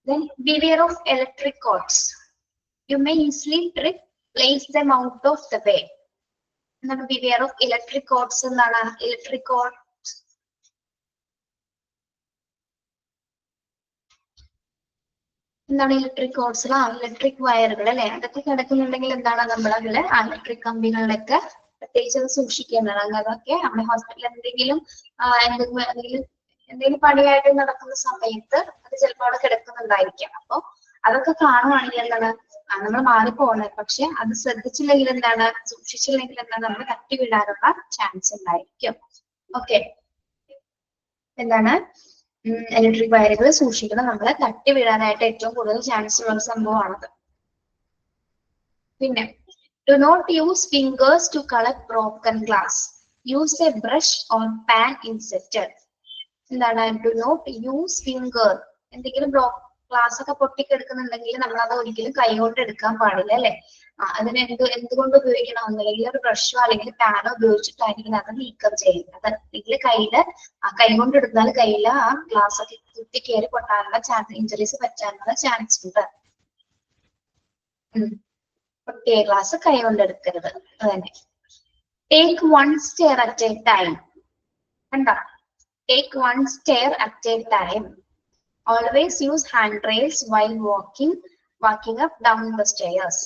Then beware of electric cords. You may easily place them out of the way. എന്താണ് beware of electric cords? എന്താണ് ഇലക്ട്രിക് കോഡ്? എന്താണ് ഇലക്ട്രിക് കോഡ്സ്? ഇലക്ട്രിക് വയറുകൾ അല്ലെ, അതൊക്കെ കിടക്കുന്നുണ്ടെങ്കിൽ എന്താണ് നമ്മൾ അതില് ഇലക്ട്രിക് കമ്പികളിലൊക്കെ പ്രത്യേകിച്ച് അത് സൂക്ഷിക്കേണ്ടതാണ്. അതൊക്കെ നമ്മുടെ ഹോസ്പിറ്റലിൽ എന്തെങ്കിലും പണിയായിട്ട് നടക്കുന്ന സമയത്ത് അത് ചിലപ്പോൾ അവിടെ കിടക്കുന്നുണ്ടായിരിക്കാം. അപ്പൊ അതൊക്കെ കാണുവാണെങ്കിൽ എന്താണ് നമ്മൾ മാറിപ്പോകണം. പക്ഷെ അത് ശ്രദ്ധിച്ചില്ലെങ്കിൽ എന്താണ്, സൂക്ഷിച്ചില്ലെങ്കിൽ എന്താണ്, നമ്മൾ തട്ടി വീഴാനുള്ള ചാൻസ് ഉണ്ടായിരിക്കും. ഓക്കെ, എന്താണ് ഇലക്ട്രിക് വയറുകൾ സൂക്ഷിക്കണം. നമ്മളെ തട്ടി വീഴാനായിട്ട് ഏറ്റവും കൂടുതൽ ചാൻസ് ഉള്ള സംഭവമാണത്. പിന്നെ do not use fingers to collect broken glass. Use a brush or pan instead. എന്താണ് do not use finger. എന്തെങ്കിലും ഗ്ലാസ് ഒക്കെ പൊട്ടിക്കെടുക്കുന്നുണ്ടെങ്കിൽ നമ്മൾ അത് ഒരിക്കലും കൈകൊണ്ട് എടുക്കാൻ പാടില്ല അല്ലെ. അതിന് എന്തുകൊണ്ട് ഉപയോഗിക്കണം? ഒന്നുമില്ലെങ്കിൽ ഒരു ബ്രഷോ അല്ലെങ്കിൽ പാനോ ഉപയോഗിച്ചിട്ടായിരിക്കും അത് നീക്കം ചെയ്യുന്നത്. അല്ലെങ്കിൽ കൈ കൊണ്ട് എടുത്താൽ കയ്യിൽ ആ ഗ്ലാസ് ഒക്കെ കുത്തിക്കയറി പൊട്ടാനുള്ള ചാൻസ്, ഇഞ്ചുറീസ് പറ്റാനുള്ള ചാൻസ് ഉണ്ട്. പൊട്ടിയ ഗ്ലാസ് കൈ കൊണ്ട് എടുക്കരുത്. അതന്നെ. Take one stair at a time. കണ്ടോ? Take one stair at a time. Always use handrails while walking up down the stairs.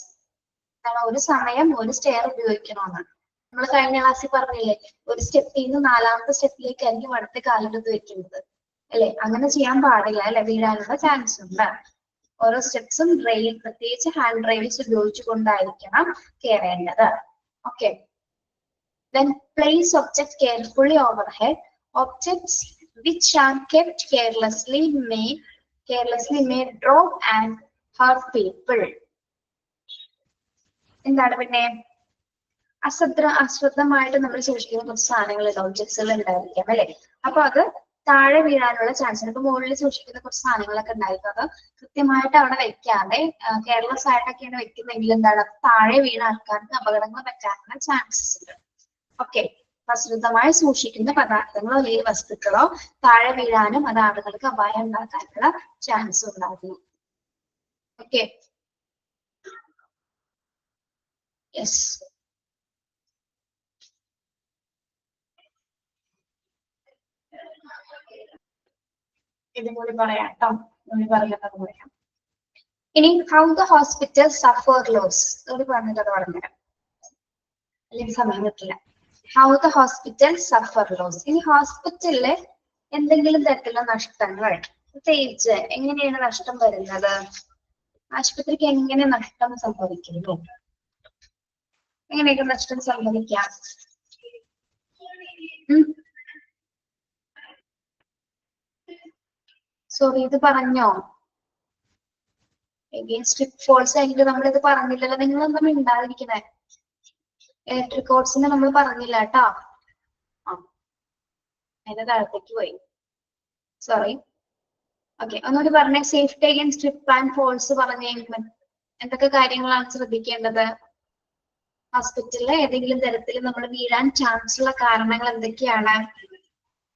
ഒരു സമയം ഒരു സ്റ്റെയർ ഉപയോഗിക്കണമെന്ന് നമ്മൾ കഴിഞ്ഞ ക്ലാസ്സിൽ പറഞ്ഞില്ലേ. ഒരു സ്റ്റെപ്പിൽ നിന്ന് 4ാമത്തെ സ്റ്റെപ്പിലേക്കായിരിക്കും അടുത്ത കാലെടുത്ത് വെക്കുന്നത് അല്ലെ. അങ്ങനെ ചെയ്യാൻ പാടില്ല അല്ലെ, വീഴാനുള്ള ചാൻസ് ഉണ്ട്. ഓരോ സ്റ്റെപ്സും പ്രത്യേകിച്ച് ഹാൻഡ് റെയിൽസ് ഉപയോഗിച്ചുകൊണ്ടായിരിക്കണം കയറേണ്ടത്. Okay. Then place objects carefully overhead. Objects which are kept carelessly may drop and hurt people. എന്താണ് പിന്നെ അശ്രദ്ധമായിട്ട് നമ്മൾ സൂക്ഷിക്കുന്ന കുറച്ച് സാധനങ്ങൾ ഒബ്ജക്ട്സുകൾ ഉണ്ടായിരിക്കാം അല്ലെ. അപ്പൊ അത് താഴെ വീഴാനുള്ള ചാൻസ് ഉണ്ട്. ഇപ്പൊ മുകളിൽ സൂക്ഷിക്കുന്ന കുറച്ച് സാധനങ്ങളൊക്കെ ഉണ്ടായിരിക്കും. അത് കൃത്യമായിട്ട് അവിടെ വെക്കാതെ കെയർലെസ് ആയിട്ടൊക്കെയാണ് വെക്കുന്നെങ്കിൽ എന്താണ് താഴെ വീണ ആൾക്കാർക്ക് അപകടങ്ങൾ പറ്റാനുള്ള ചാൻസസ് ഉണ്ട്. ഓക്കെ, അശ്രദ്ധമായി സൂക്ഷിക്കുന്ന പദാർത്ഥങ്ങളോ അല്ലെങ്കിൽ വസ്തുക്കളോ താഴെ വീഴാനും അത് ആളുകൾക്ക് അപായം ഉണ്ടാക്കാനുള്ള ചാൻസ് ഉണ്ടാകുന്നു. Okay, yes. ഇതുകൂടി പറയാം കേട്ടോ, പറഞ്ഞത് പറയാം. ഇനി how the hospital suffer loss ഇത് പറഞ്ഞിട്ട് അത് പറഞ്ഞുതരാം, അല്ലെങ്കിൽ സമയം കിട്ടില്ല. How the hospital suffer loss. ഇനി ഹോസ്പിറ്റലില് എന്തെങ്കിലും തരത്തിലുള്ള നഷ്ടങ്ങൾ, പ്രത്യേകിച്ച് എങ്ങനെയാണ് നഷ്ടം വരുന്നത്, ആശുപത്രിക്ക് എങ്ങനെ നഷ്ടം സംഭവിക്കുന്നു, എങ്ങനെയൊക്കെ നഷ്ടം സംഭവിക്കാം? സോറി, ഇത് പറഞ്ഞോ? സ്ട്രിക്ട് ഫോൾസ് ആയിട്ട് നമ്മളിത് പറഞ്ഞില്ലല്ലോ, നിങ്ങളൊന്നും മിണ്ടാതിരിക്കണേ. ഇലക്ട്രിക് കോഡ്സിന് നമ്മൾ പറഞ്ഞില്ല കേട്ടോ. അതിന്റെ താഴത്തേക്ക് പോയി, സോറി. ഓക്കെ, ഒന്നുകൂടി പറഞ്ഞേ. Safety against strip and falls പറഞ്ഞെങ്കിൽ എന്തൊക്കെ കാര്യങ്ങളാണ് ശ്രദ്ധിക്കേണ്ടത്? ഹോസ്പിറ്റലിൽ ഏതെങ്കിലും തരത്തിൽ നമ്മൾ വീഴാൻ ചാൻസ് ഉള്ള കാരണങ്ങൾ എന്തൊക്കെയാണ്?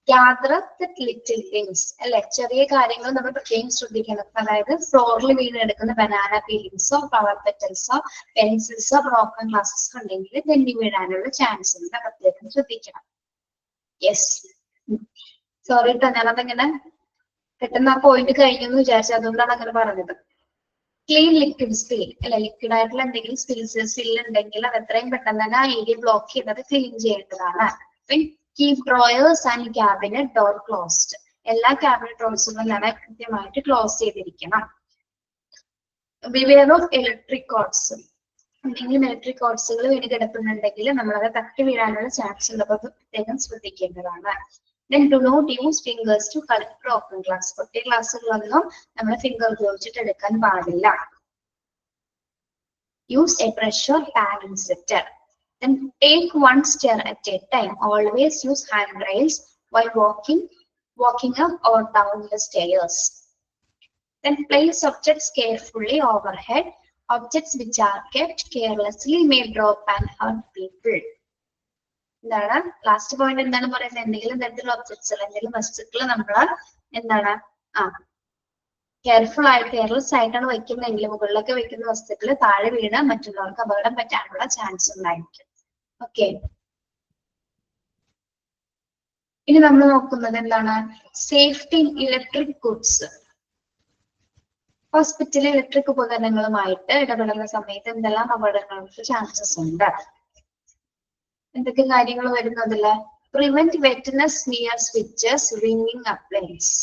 gather the little things അല്ലെ, ചെറിയ കാര്യങ്ങൾ നമ്മൾ പ്രത്യേകം ശ്രദ്ധിക്കണം. അതായത് ഫ്ലോറിൽ വീണെടുക്കുന്ന ബനാന പീലിങ്സോ ഫ്ലവർ പെറ്റൽസോ പെൻസിൽസോ ബ്രോക്കൺ ഗ്ലാസസ് ഉണ്ടെങ്കിൽ തെന്നി വീഴാനുള്ള ചാൻസ് ഉണ്ട്, പ്രത്യേകം ശ്രദ്ധിക്കണം. യെസ്, സോറി കേട്ടോ, ഞാനതെങ്ങനെ പെട്ടെന്ന് ആ പോയിന്റ് കഴിഞ്ഞു എന്ന് വിചാരിച്ചു, അതുകൊണ്ടാണ് അങ്ങനെ പറഞ്ഞത്. ക്ലീൻ ലിക്വിഡ് സ്പിൽ അല്ലെ, ലിക്വിഡ് ആയിട്ടുള്ള എന്തെങ്കിലും സ്പിൽ ഉണ്ടെങ്കിൽ അത് എത്രയും പെട്ടെന്ന് തന്നെ ആ ഏരിയ ബ്ലോക്ക് ചെയ്തത് ക്ലീൻ ചെയ്യേണ്ടതാണ്. Keep drawers and cabinet door closed. എല്ലാ ക്യാബിനറ്റ് ഡോർസുകളും കൃത്യമായിട്ട് ക്ലോസ് ചെയ്തിരിക്കണം. Beware of electric chords. എന്തെങ്കിലും ഇലക്ട്രിക് കോർഡ്സുകൾ വീണ് കിടക്കുന്നുണ്ടെങ്കിൽ നമ്മളത് തട്ടി വീഴാനുള്ള ചാൻസ് ഉള്ളത് പ്രത്യേകം ശ്രദ്ധിക്കേണ്ടതാണ്. Then do not use fingers to collect broken glass. പൊട്ടിയ ഗ്ലാസ്സുകളൊന്നും നമ്മൾ ഫിംഗർ ഉപയോഗിച്ചിട്ട് എടുക്കാൻ പാടില്ല. Use a brush or pan setter. Then take one stair at a time. Always use handrails while walking up or down the stairs. Then place objects carefully overhead. Objects which are kept carelessly may drop and hurt people. എന്താണ് last point എന്താണ് പറയുന്നത്? എന്തെങ്കിലും തരത്തിലുള്ള objects എന്തെങ്കിലും വസ്തുക്കൾ നമ്മൾ എന്താണ് careless ആയിട്ടാണ് വെക്കുന്നതെങ്കിൽ മുകളിലൊക്കെ വെക്കുന്ന വസ്തുക്കൾ താഴെ വീണ് മറ്റുള്ളവർക്ക് അപകടം പറ്റാനുള്ള ചാൻസ് ഉണ്ടായിരിക്കും. ഓക്കെ, ഇനി നമ്മൾ നോക്കുന്നത് എന്താണ്? Safety in electric goods. ഹോസ്പിറ്റലിൽ ഇലക്ട്രിക് ഉപകരണങ്ങളുമായിട്ട് ഇടപെടുന്ന സമയത്ത് എന്തെല്ലാം അപകടങ്ങൾക്ക് ചാൻസസ് ഉണ്ട്? എന്തൊക്കെ കാര്യങ്ങൾ വരുന്നതില്? Prevent wetness near switches, ring appliance.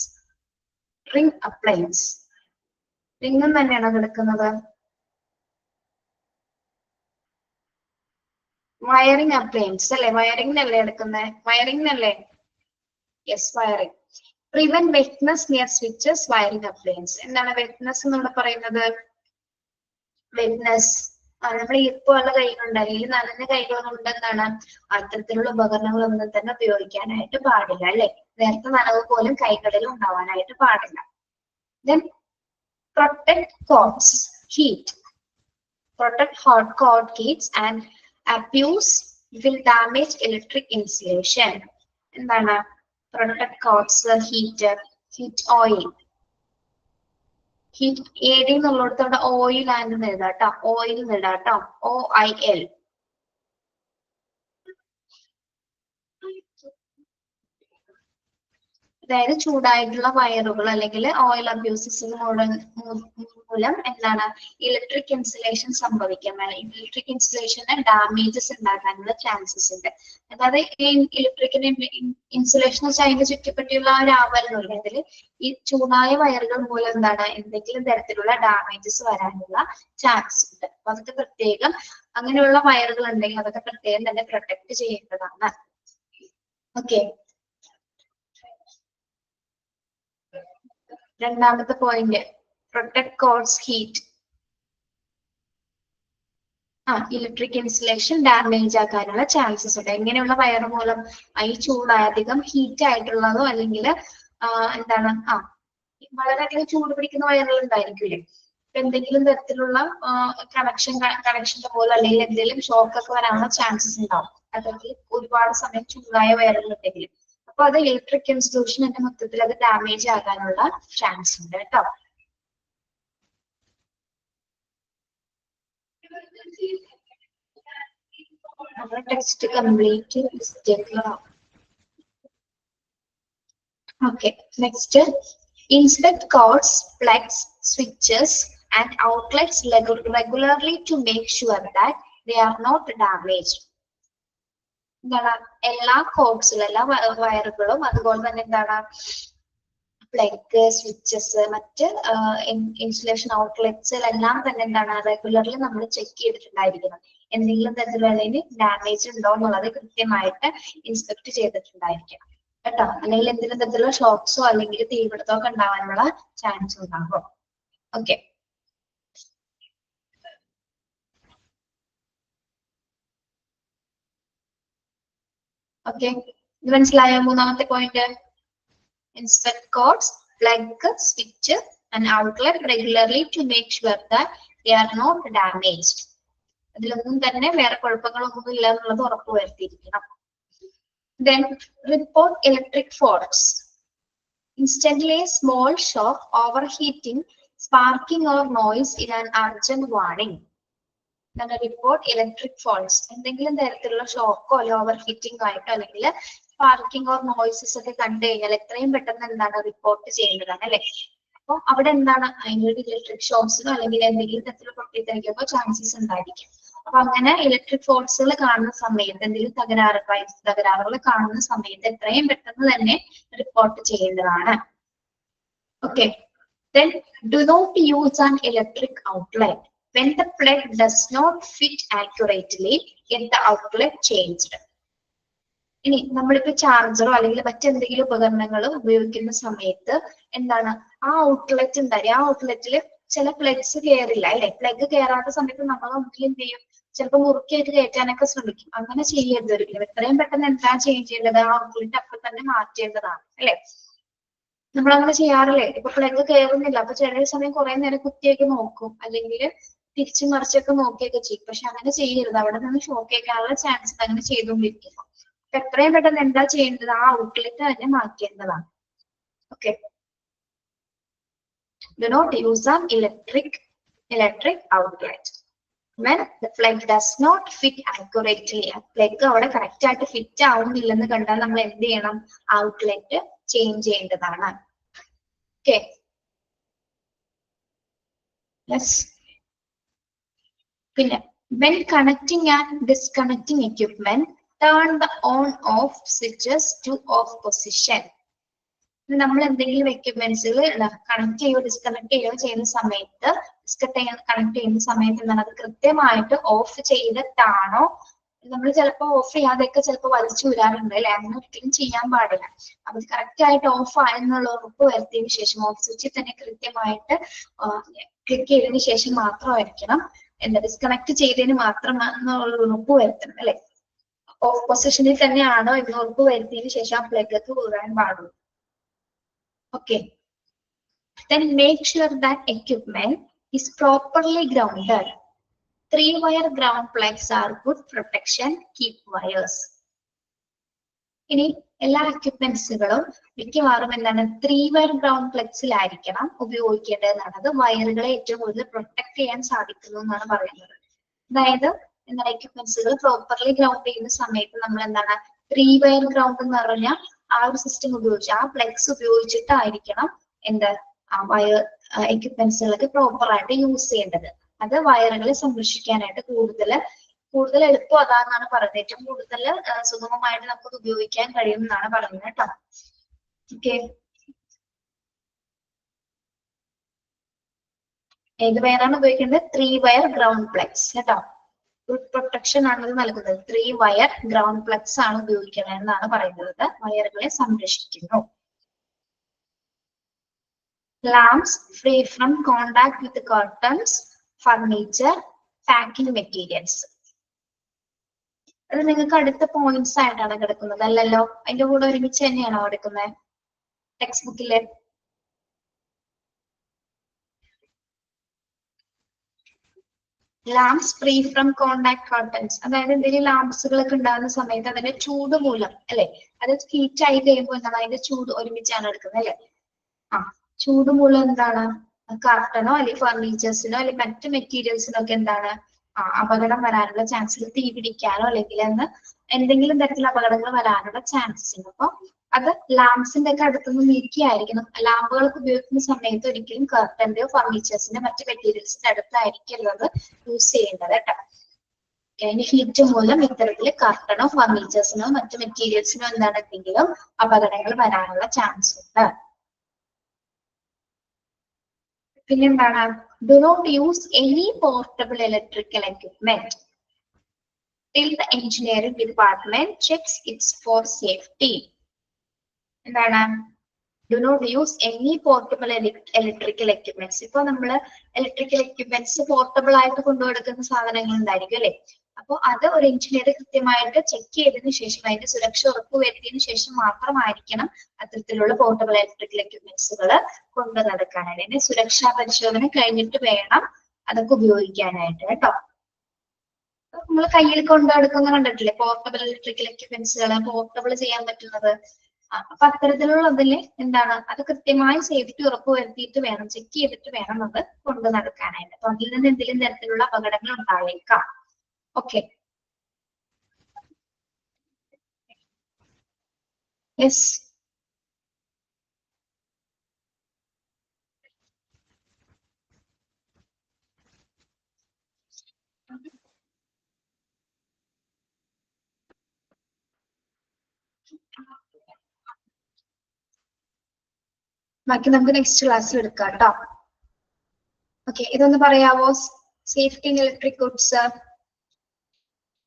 റിംഗും തന്നെയാണോ കിടക്കുന്നത്? വയറിംഗ് അപ്ലയൻസ് അല്ലെ, വയറിംഗിനല്ലേ എടുക്കുന്നത്? വയറിംഗിനല്ലേ? Yes, wiring. Prevent wetness near switches, wiring appliance. എന്താണ് വെറ്റ്നസ് എന്ന് പറയുന്നത്? വെറ്റ്നസ് നമ്മൾ ഈർപ്പമുള്ള കൈകളുണ്ട് അല്ലെങ്കിൽ നനഞ്ഞ കൈകളുണ്ട്, എന്താണ് അത്തരത്തിലുള്ള ഉപകരണങ്ങളൊന്നും തന്നെ ഉപയോഗിക്കാനായിട്ട് പാടില്ല അല്ലെ. നേരത്തെ നനവ് പോലും കൈകളിൽ ഉണ്ടാവാനായിട്ട് പാടില്ല. Then protect cords, heat. Protect hot cord heats and abuse will damage electric insulation. എന്താണ് protect cords, heat oil. Heat at എന്നുള്ളിടത്ത് അവിടെ ഓയിൽ ആൻഡ് എഴുതാട്ടോ, ഓയിൽ എഴുതാട്ടോ, OIL. അതായത് ചൂടായിട്ടുള്ള വയറുകൾ അല്ലെങ്കിൽ ഓയിൽ അബ്യൂസസ് മൂലം എന്താണ് ഇലക്ട്രിക് ഇൻസുലേഷൻ സംഭവിക്കാം. ഇലക്ട്രിക് ഇൻസുലേഷന് ഡാമേജസ് ഉണ്ടാകാനുള്ള ചാൻസസ് ഉണ്ട്. അതായത് ഈ ഇലക്ട്രിക്കിന്റെ ഇൻസുലേഷൻ വെച്ചാൽ അതിന്റെ ചുറ്റിപ്പറ്റിയുള്ള ഒരു ആവരണമില്ല, അതിൽ ഈ ചൂടായ വയറുകൾ മൂലം എന്താണ് എന്തെങ്കിലും തരത്തിലുള്ള ഡാമേജസ് വരാനുള്ള ചാൻസ് ഉണ്ട്. അപ്പൊ അതൊക്കെ പ്രത്യേകം, അങ്ങനെയുള്ള വയറുകൾ ഉണ്ടെങ്കിൽ അതൊക്കെ പ്രത്യേകം തന്നെ പ്രൊട്ടക്ട് ചെയ്യേണ്ടതാണ്. ഓക്കെ, രണ്ടാമത്തെ point protect cords heat. Electric insulation damage ആക്കാനുള്ള ചാൻസസ് ഉണ്ട്. എങ്ങനെയുള്ള വയർ മൂലം? ഈ ചൂടായ അധികം ഹീറ്റ് ആയിട്ടുള്ളതോ അല്ലെങ്കിൽ എന്താണ് വളരെയധികം ചൂട് പിടിക്കുന്ന വയറുകൾ ഉണ്ടായിരിക്കില്ലേ? എന്തെങ്കിലും തരത്തിലുള്ള കണക്ഷന്റെ പോലെ അല്ലെങ്കിൽ എന്തെങ്കിലും ഷോക്ക് ഒക്കെ വരാനുള്ള ചാൻസസ് ഉണ്ടാവും. അല്ലെങ്കിൽ ഒരുപാട് സമയം ചൂടായ വയറുകൾ ഉണ്ടെങ്കിൽ അപ്പൊ അത് ഇലക്ട്രിക് ഇൻസുലേഷന്റെ മൊത്തത്തിൽ അത് ഡാമേജ് ആകാനുള്ള ചാൻസ് ഉണ്ട് കേട്ടോ. നമ്മുടെ ടെക്സ്റ്റ് കംപ്ലീറ്റ് മിസ്റ്റേക്കുകളാണ്. Okay, next, inspect cords, plugs, switches, and outlets regularly to make sure that they are not damaged. എന്താണ് എല്ലാ കോഡ്സിലും എല്ലാ വയറുകളും അതുപോലെ തന്നെ എന്താണ് പ്ലഗ്, സ്വിച്ചസ്, മറ്റ് ഇൻസുലേഷൻ ഔട്ട്ലെറ്റ്സ് എല്ലാം തന്നെ എന്താണ് റെഗുലർലി നമ്മൾ ചെക്ക് ചെയ്തിട്ടുണ്ടായിരിക്കണം. എന്തെങ്കിലും തരത്തിലുള്ള ഡാമേജ് ഉണ്ടോ എന്നുള്ളത് കൃത്യമായിട്ട് ഇൻസ്പെക്ട് ചെയ്തിട്ടുണ്ടായിരിക്കണം കേട്ടോ. അല്ലെങ്കിൽ എന്തെങ്കിലും തരത്തിലുള്ള ഷോക്സോ അല്ലെങ്കിൽ തീപിടുത്തമോ ഒക്കെ ഉണ്ടാവാനുള്ള ചാൻസ് ഉണ്ടാകും. ഓക്കെ, ഇത് മനസ്സിലായോ? മൂന്നാമത്തെ point, inspect cords, plug, switch and outlet regularly to make sure that they are not damaged. അതിലൊന്നും തന്നെ വേറെ കുഴപ്പങ്ങളൊന്നും ഇല്ല എന്നുള്ളത് ഉറപ്പുവരുത്തിയിരിക്കണം. Then report electric faults. Instantly a small shock, overheating, sparking or noise in an urgent warning. Then report electric faults. എന്തെങ്കിലും തരത്തിലുള്ള ഷോക്കോ അല്ലെ over heating ആയിട്ടോ അല്ലെങ്കിൽ സ്പാർക്കിംഗ് ഓർ നോയ്സസ് ഒക്കെ കണ്ടു കഴിഞ്ഞാൽ എത്രയും പെട്ടെന്ന് എന്താണ് റിപ്പോർട്ട് ചെയ്യേണ്ടതാണ് അല്ലെ. അപ്പൊ അവിടെ എന്താണ് അതിനൊരു ഇലക്ട്രിക് ഷോക്സിനോ അല്ലെങ്കിൽ എന്തെങ്കിലും തരത്തിലുള്ള പൊട്ടിത്തെറിക്കൊക്കെ ചാൻസസ് ഉണ്ടായിരിക്കും. അപ്പൊ അങ്ങനെ ഇലക്ട്രിക് ഫോൾട്സുകൾ കാണുന്ന സമയത്ത് എന്തെങ്കിലും തകരാറുകൾ കാണുന്ന സമയത്ത് എത്രയും പെട്ടെന്ന് തന്നെ റിപ്പോർട്ട് ചെയ്യേണ്ടതാണ്. Okay, then do not use an electric outlet when the plug does not fit accurately. Get the outlet changed. ഇനി നമ്മളിപ്പോ ചാർജറോ അല്ലെങ്കിൽ മറ്റെന്തെങ്കിലും ഉപകരണങ്ങളും ഉപയോഗിക്കുന്ന സമയത്ത് എന്താണ് ആ ഔട്ട്ലെറ്റ് ഉണ്ടായി, ആ ഔട്ട്ലെറ്റില് ചില പ്ലഗ്സ് കയറില്ല അല്ലെ. പ്ലഗ് കയറാത്ത സമയത്ത് നമ്മൾ എന്ത് ചെയ്യും? ചിലപ്പോൾ മുറുക്കിയായിട്ട് കയറ്റാനൊക്കെ ശ്രമിക്കും. അങ്ങനെ ചെയ്യരുത് ഒരിക്കലും. എത്രയും പെട്ടെന്ന് എന്താ ചെയ്യേണ്ടത്? ആ ഔട്ട്ലെറ്റ് അപ്പൊ തന്നെ മാറ്റേണ്ടതാണ് അല്ലെ. നമ്മളങ്ങനെ ചെയ്യാറില്ലേ? ഇപ്പൊ പ്ലഗ് കയറുന്നില്ല, അപ്പൊ ചില സമയം കുറെ നേരം കുത്തിയൊക്കെ നോക്കും അല്ലെങ്കിൽ തിരിച്ചു മറിച്ചൊക്കെ നോക്കിയൊക്കെ ചെയ്യും. പക്ഷെ അങ്ങനെ ചെയ്യരുത്. അവിടെ നിന്ന് ഷോക്ക് കേൾക്കാനുള്ള ചാൻസ് അങ്ങനെ ചെയ്തുകൊണ്ടിരിക്കുന്നു. അപ്പൊ എത്രയും പെട്ടെന്ന് എന്താ ചെയ്യേണ്ടത്? ആ ഔട്ട്ലെറ്റ് തന്നെ മാറ്റേണ്ടതാണ്. Okay, do not use an electric outlet when the plug does not fit accurately. Plug അവിടെ കറക്റ്റ് ആയിട്ട് ഫിറ്റ് ആവുന്നില്ലെന്ന് കണ്ടാൽ നമ്മൾ എന്ത് ചെയ്യണം? ഔട്ട്ലെറ്റ് ചേഞ്ച് ചെയ്യേണ്ടതാണ്. ഓക്കെ, പിന്നെ when connecting and disconnecting equipment, turn the on off switches to off position. നമ്മൾ എന്തെങ്കിലും എക്യുപ്മെന്റ്സുകൾ കണക്ട് ചെയ്യുകയോ ഡിസ്കണക്ട് ചെയ്യുകയോ ചെയ്യുന്ന സമയത്ത് കണക്ട് ചെയ്യുന്ന സമയത്ത് എന്താണ് അത് കൃത്യമായിട്ട് ഓഫ് ചെയ്തിട്ടാണോ? നമ്മൾ ചിലപ്പോൾ ഓഫ് ചെയ്യാതെയൊക്കെ ചിലപ്പോൾ വലിച്ചു വിടാറുണ്ട് അല്ലെ. അങ്ങനെ ഒരിക്കലും ചെയ്യാൻ പാടില്ല. അത് കറക്റ്റ് ആയിട്ട് ഓഫ് ആയെന്നുള്ള ഉറപ്പ് വരുത്തിയതിനു ശേഷം ഓഫ് സ്വിച്ചിൽ തന്നെ കൃത്യമായിട്ട് ക്ലിക്ക് ചെയ്തതിനു ശേഷം മാത്രമായിരിക്കണം എന്താ ഡിസ്കണക്ട് ചെയ്തതിന് മാത്രം ഉറപ്പ് വരുത്തണം അല്ലെ. ഓഫ് പൊസിഷനിൽ തന്നെയാണോ എന്ന് ഉറപ്പ് വരുത്തിയതിനു ശേഷം ആ പ്ലഗ് ഒക്കെ ഊരാൻ പാടുള്ളൂ. Okay, then make sure that equipment is properly grounded. 3-wire ground plugs are good protection. Keep wires. ഇനി എല്ലാ എക്യുപ്മെന്റ്സുകളും മിക്കവാറും എന്താണ് 3-wire ഗ്രൗണ്ട് പ്ലഗ്സിലായിരിക്കണം ഉപയോഗിക്കേണ്ടതെന്നാണ്. അത് വയറുകളെ ഏറ്റവും കൂടുതൽ പ്രൊട്ടക്ട് ചെയ്യാൻ സാധിക്കുന്നു എന്നാണ് പറയുന്നത്. അതായത് എന്താണ് എക്യുപ്മെന്റ്സുകൾ പ്രോപ്പർലി ഗ്രൗണ്ട് ചെയ്യുന്ന സമയത്ത് നമ്മൾ എന്താണ് 3-wire ഗ്രൗണ്ട് എന്ന് പറഞ്ഞാൽ ആ ഒരു സിസ്റ്റം ഉപയോഗിച്ച് ആ പ്ലഗ്സ് ഉപയോഗിച്ചിട്ടായിരിക്കണം എന്ത് ആ വയർ എക്യുപ്മെന്റ്സുകളൊക്കെ പ്രോപ്പർ ആയിട്ട് യൂസ് ചെയ്യേണ്ടത്. അത് വയറുകളെ സംരക്ഷിക്കാനായിട്ട് കൂടുതൽ എളുപ്പം അതാണെന്നാണ് പറയുന്നത്. ഏറ്റവും കൂടുതൽ സുഗമമായിട്ട് നമുക്ക് ഉപയോഗിക്കാൻ കഴിയും എന്നാണ് പറയുന്നത് കേട്ടോ. ഓക്കെ, ഏത് വയറാണ് ഉപയോഗിക്കേണ്ടത്? 3-wire ഗ്രൗണ്ട് പ്ലഗ്സ് കേട്ടോ. ഗുഡ് പ്രൊട്ടക്ഷൻ ആണ് ഇത് നൽകുന്നത്. 3-wire ഗ്രൗണ്ട് പ്ലഗ്സ് ആണ് ഉപയോഗിക്കുന്നത് എന്നാണ് പറയുന്നത്. വയറുകളെ സംരക്ഷിക്കുന്നു. Lamps free from contact with curtains, furniture, packing materials. അത് നിങ്ങൾക്ക് അടുത്ത പോയിന്റ്സ് ആയിട്ടാണ് കിടക്കുന്നത് അല്ലല്ലോ? അതിന്റെ കൂടെ ഒരുമിച്ച് തന്നെയാണോ എടുക്കുന്നത് ടെക്സ്റ്റ് ബുക്കില്? Lamps free from contact curtains, അതായത് എന്തെങ്കിലും ലാംപ്സുകളൊക്കെ ഉണ്ടാകുന്ന സമയത്ത് അതിന്റെ ചൂട് മൂലം അല്ലെ, അത് ഹീറ്റ് ആയി കഴിയുമ്പോൾ എന്താണ് അതിന്റെ ചൂട് ഒരുമിച്ചാണ് എടുക്കുന്നത് അല്ലെ? ആ ചൂട് മൂലം എന്താണ് കർട്ടനോ അല്ലെങ്കിൽ ഫർണിച്ചേഴ്സിനോ അല്ലെങ്കിൽ മറ്റു മെറ്റീരിയൽസിനോ ഒക്കെ എന്താണ് അപകടം വരാനുള്ള ചാൻസ്, തീ പിടിക്കാനോ അല്ലെങ്കിൽ എന്തെങ്കിലും തരത്തിലുള്ള അപകടങ്ങൾ വരാനുള്ള ചാൻസസ് ഉണ്ട്. അപ്പൊ അത് ലാംപ്സിന്റെ ഒക്കെ അടുത്തുനിന്ന് നീക്കിയായിരിക്കണം. ലാമ്പുകളൊക്കെ ഉപയോഗിക്കുന്ന സമയത്ത് ഒരിക്കലും കർട്ടന്റെയോ ഫർണിച്ചേഴ്സിന്റെ മറ്റു മെറ്റീരിയൽസിന്റെ അടുത്തായിരിക്കുന്നത് യൂസ് ചെയ്യേണ്ടത് കേട്ടോ. അതിന്റെ ഹീറ്റ് മൂലം ഇത്തരത്തില് കർട്ടനോ ഫർണിച്ചേഴ്സിനോ മറ്റു മെറ്റീരിയൽസിനോ എന്താണ് എന്തെങ്കിലും അപകടങ്ങൾ വരാനുള്ള ചാൻസ് ഉണ്ട്. പിന്നെന്താണ്, do not use any portable electrical equipment till the engineering department checks it for safety. എന്താണ്, do not use any portable electrical equipments. ഇപ്പൊ നമ്മള് ഇലക്ട്രിക്കൽ എക്യുപ്മെന്റ്സ് പോർട്ടബിൾ ആയിട്ട് കൊണ്ടുകൊടുക്കുന്ന സാധനങ്ങൾ ഉണ്ടായിരിക്കും അല്ലെ? അപ്പൊ അത് ഒരു എഞ്ചിനീയർ കൃത്യമായിട്ട് ചെക്ക് ചെയ്തതിനു ശേഷം അതിന്റെ സുരക്ഷ ഉറപ്പുവരുത്തിയതിനു ശേഷം മാത്രമായിരിക്കണം അത്തരത്തിലുള്ള പോർട്ടബിൾ ഇലക്ട്രിക്കൽ എക്യുപ്മെന്റ്സുകൾ കൊണ്ടു നടക്കാനായിട്ട്. അതിന്റെ സുരക്ഷാ പരിശോധന കഴിഞ്ഞിട്ട് വേണം അതൊക്കെ ഉപയോഗിക്കാനായിട്ട് കേട്ടോ. നമ്മൾ കയ്യിൽ കൊണ്ടു നടക്കുന്ന കണ്ടിട്ടില്ലേ പോർട്ടബിൾ ഇലക്ട്രിക്കൽ എക്യുപ്മെന്റ്സുകൾ, പോർട്ടബിൾ ചെയ്യാൻ പറ്റുന്നത്. അപ്പൊ അത്തരത്തിലുള്ളതില് എന്താണ് അത് കൃത്യമായി സേഫ്റ്റി ഉറപ്പുവരുത്തിയിട്ട് വേണം, ചെക്ക് ചെയ്തിട്ട് വേണം അത് കൊണ്ടു നടക്കാനായിട്ട്. അപ്പൊ അതിൽ നിന്ന് എന്തെങ്കിലും തരത്തിലുള്ള അപകടങ്ങൾ ഉണ്ടായേക്കാം. Okay, yes. ബാക്കി നമുക്ക് നെക്സ്റ്റ് ക്ലാസ്സിൽ എടുക്കാം കേട്ടോ. ഓക്കെ, ഇതൊന്ന് പറയാവോ? സേഫ്റ്റി ഇൻ ഇലക്ട്രിക് ഗുഡ്സ്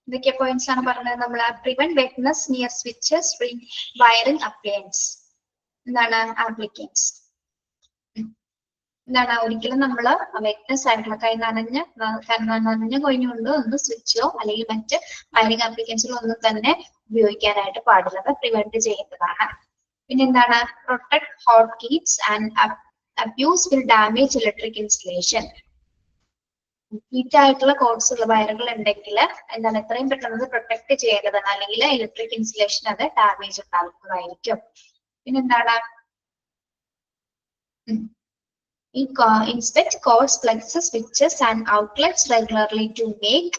എന്തൊക്കെ പോയിന്റ്സ് ആണ് പറഞ്ഞത് നമ്മൾ? Prevent wetness near switches, wiring appliance. എന്താണ് ആപ്ലിക്കൻസ്? എന്താണ് ഒരിക്കലും നമ്മള് വെറ്റ്നസ് ആയിട്ടുള്ള കൈ നനഞ്ഞ കൊഴിഞ്ഞുകൊണ്ട് ഒന്ന് സ്വിച്ചോ അല്ലെങ്കിൽ മറ്റ് വയറിംഗ് ആപ്ലിക്കൻസിലോ ഒന്നും തന്നെ ഉപയോഗിക്കാനായിട്ട് പാടില്ല, പ്രിവെന്റ് ചെയ്യുന്നതാണ്. പിന്നെ എന്താണ്, protect hot Keats and abuse will damage electric installation. Heat ആയിട്ടുള്ള കോഡ്സുകൾ വയറുകൾ ഉണ്ടെങ്കിൽ എന്താണ് എത്രയും പെട്ടെന്ന് പ്രൊട്ടക്ട് ചെയ്യേണ്ടതാണ്, അല്ലെങ്കിൽ ഇലക്ട്രിക് ഇൻസ്റ്റലേഷൻ അത് ഡാമേജ് ഉണ്ടാകുന്നതായിരിക്കും. പിന്നെന്താണ്, inspect cords, plugs, switches and outlets regularly to make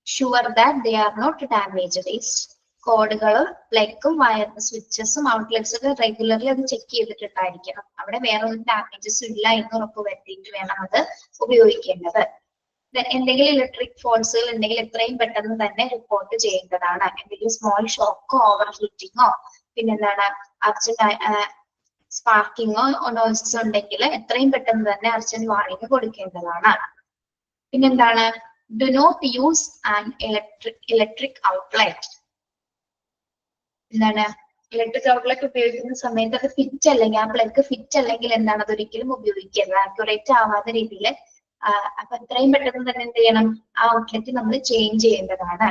sure that they are not damaged. കോഡുകളും പ്ലഗും സ്വിച്ചസും ഔട്ട്ലെറ്റ്സ് ഒക്കെ റെഗുലർലി അത് ചെക്ക് ചെയ്തിട്ടുണ്ടായിരിക്കണം. അവിടെ വേറെ ഒന്നും ഡാമേജസ് ഇല്ല എന്ന് ഉറപ്പ് വരുത്തിയിട്ട് വേണം അത് ഉപയോഗിക്കേണ്ടത്. എന്തെങ്കിലും ഇലക്ട്രിക് ഫോൾട്സുകൾ ഉണ്ടെങ്കിൽ എത്രയും പെട്ടെന്ന് തന്നെ റിപ്പോർട്ട് ചെയ്യേണ്ടതാണ്. എന്തെങ്കിലും സ്മോൾ ഷോക്കോ ഓവർ ഹീറ്റിങ്ങോ പിന്നെന്താണ് അർജന്റ് സ്പാർക്കിങ്ങോ നോയ്സസ് ഉണ്ടെങ്കിൽ എത്രയും പെട്ടെന്ന് തന്നെ അർജന്റ് വാർണിംഗ് കൊടുക്കേണ്ടതാണ്. പിന്നെന്താണ്, do not use an electric outlet. എന്താണ് ഇലക്ട്രിക് ഔട്ട്ലെറ്റ് ഉപയോഗിക്കുന്ന സമയത്ത് അത് ഫിറ്റ് അല്ലെങ്കിൽ ആ പ്ലഗ് ഫിറ്റ് അല്ലെങ്കിൽ എന്താണ് അതൊരിക്കലും ഉപയോഗിക്കരുത്, ആക്യുറേറ്റ് ആവാത്ത രീതിയിൽ. അപ്പൊ എത്രയും പെട്ടെന്ന് തന്നെ എന്ത് ചെയ്യണം, ആ ഔട്ട്ലെറ്റ് നമ്മൾ ചേഞ്ച് ചെയ്യേണ്ടതാണ്.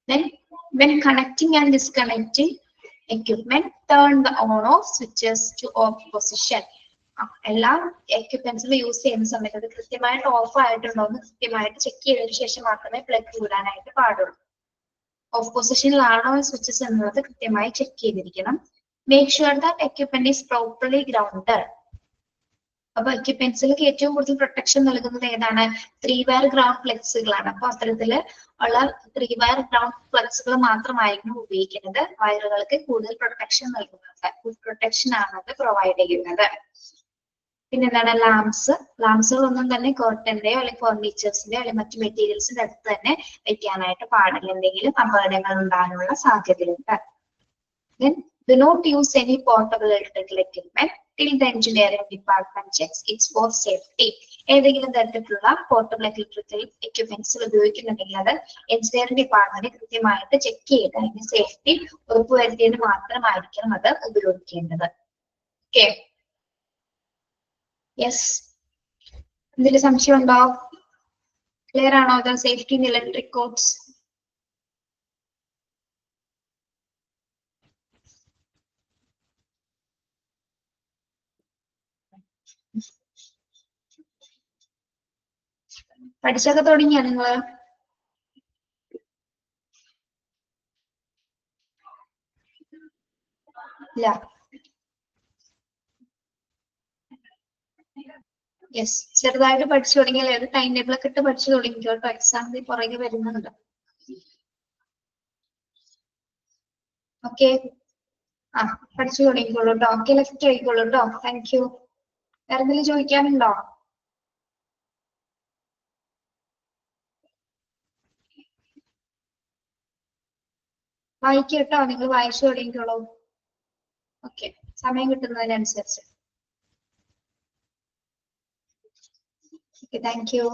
Then when connecting and disconnecting equipment, turn the on-off switches to off position. എല്ലാ എക്യുപ്മെന്റ്സിലും യൂസ് ചെയ്യുന്ന സമയത്ത് അത് കൃത്യമായിട്ട് ഓഫ് ആയിട്ടുണ്ടോ എന്ന് കൃത്യമായിട്ട് ചെക്ക് ചെയ്തതിനു ശേഷം മാത്രമേ പ്ലഗ് വിടാനായിട്ട് പാടുള്ളൂ. ഓഫ് പൊസിഷനിലാണോ സ്വിച്ചസ് എന്നത് കൃത്യമായി ചെക്ക് ചെയ്തിരിക്കണം. Make sure that equipment is properly grounded. അപ്പൊ എക്യുപ്മെന്റ്സിലേക്ക് ഏറ്റവും കൂടുതൽ പ്രൊട്ടക്ഷൻ നൽകുന്നത് ഏതാണ്? 3 വയർ ഗ്രൗണ്ട് ഫ്ലെക്സുകളാണ്. അപ്പൊ അത്തരത്തില് ഉള്ള 3 വയർ ഗ്രൗണ്ട് ഫ്ലെക്സുകൾ മാത്രമായിരിക്കും ഉപയോഗിക്കുന്നത്. വയറുകൾക്ക് കൂടുതൽ പ്രൊട്ടക്ഷൻ നൽകുന്നത്, ഫുൾ പ്രൊട്ടക്ഷൻ ആണ് അത് പ്രൊവൈഡ് ചെയ്യുന്നത്. പിന്നെന്താണ്, ലാംപ്സുകളൊന്നും തന്നെ കോട്ടന്റെയോ അല്ലെങ്കിൽ ഫർണിച്ചേഴ്സിന്റെയോ അല്ലെങ്കിൽ മറ്റു മെറ്റീരിയൽസിന്റെ അടുത്ത് തന്നെ വെക്കാനായിട്ട് പാടില്ല, എന്തെങ്കിലും അപകടങ്ങൾ ഉണ്ടാകാനുള്ള സാധ്യതയുണ്ട്. Then do not use any portable electrical equipment till the engineering department checks it for safety. ഏതെങ്കിലും തരത്തിലുള്ള പോർട്ടബിൾ ഇലക്ട്രിക്കൽ എക്യുപ്മെന്റ്സ് ഉപയോഗിക്കുന്നുണ്ടെങ്കിൽ അത് എഞ്ചിനീയറിംഗ് ഡിപ്പാർട്ട്മെന്റ് കൃത്യമായിട്ട് ചെക്ക് ചെയ്ത് അതിന്റെ സേഫ്റ്റി ഉറപ്പുവരുത്തിയതിന് മാത്രമായിരിക്കണം അത് ഉപയോഗിക്കേണ്ടത്. Okay, yes. എന്തെങ്കിലും സംശയം ഉണ്ടോ? ക്ലിയർ ആണോ? The safety in electric cords. പഠിച്ചൊക്കെ തുടങ്ങിയോ നിങ്ങള്? ഇല്ല. യെസ്, ചെറുതായിട്ട് പഠിച്ചു തുടങ്ങിയാലേ ഒരു ടൈം ടേബിൾ ഒക്കെ ഇട്ട് പഠിച്ചു തുടങ്ങിക്കോ കേട്ടോ. എക്സാമിന് പുറകെ വരുന്നുണ്ട്. ഓക്കെ, ആ പഠിച്ചു തുടങ്ങിക്കോളൂ കേട്ടോ. ഓക്കെ, ലെഫ്റ്റ് ആയിക്കോളൂ കേട്ടോ. Thank you. വേറെ എന്തെങ്കിലും ചോദിക്കാനുണ്ടോ? വായിക്കൂ കേട്ടോ, നിങ്ങൾ വായിച്ചു തുടങ്ങിക്കോളൂ. ഓക്കെ, സമയം കിട്ടുന്നതിനനുസരിച്ച്. Okay, thank you.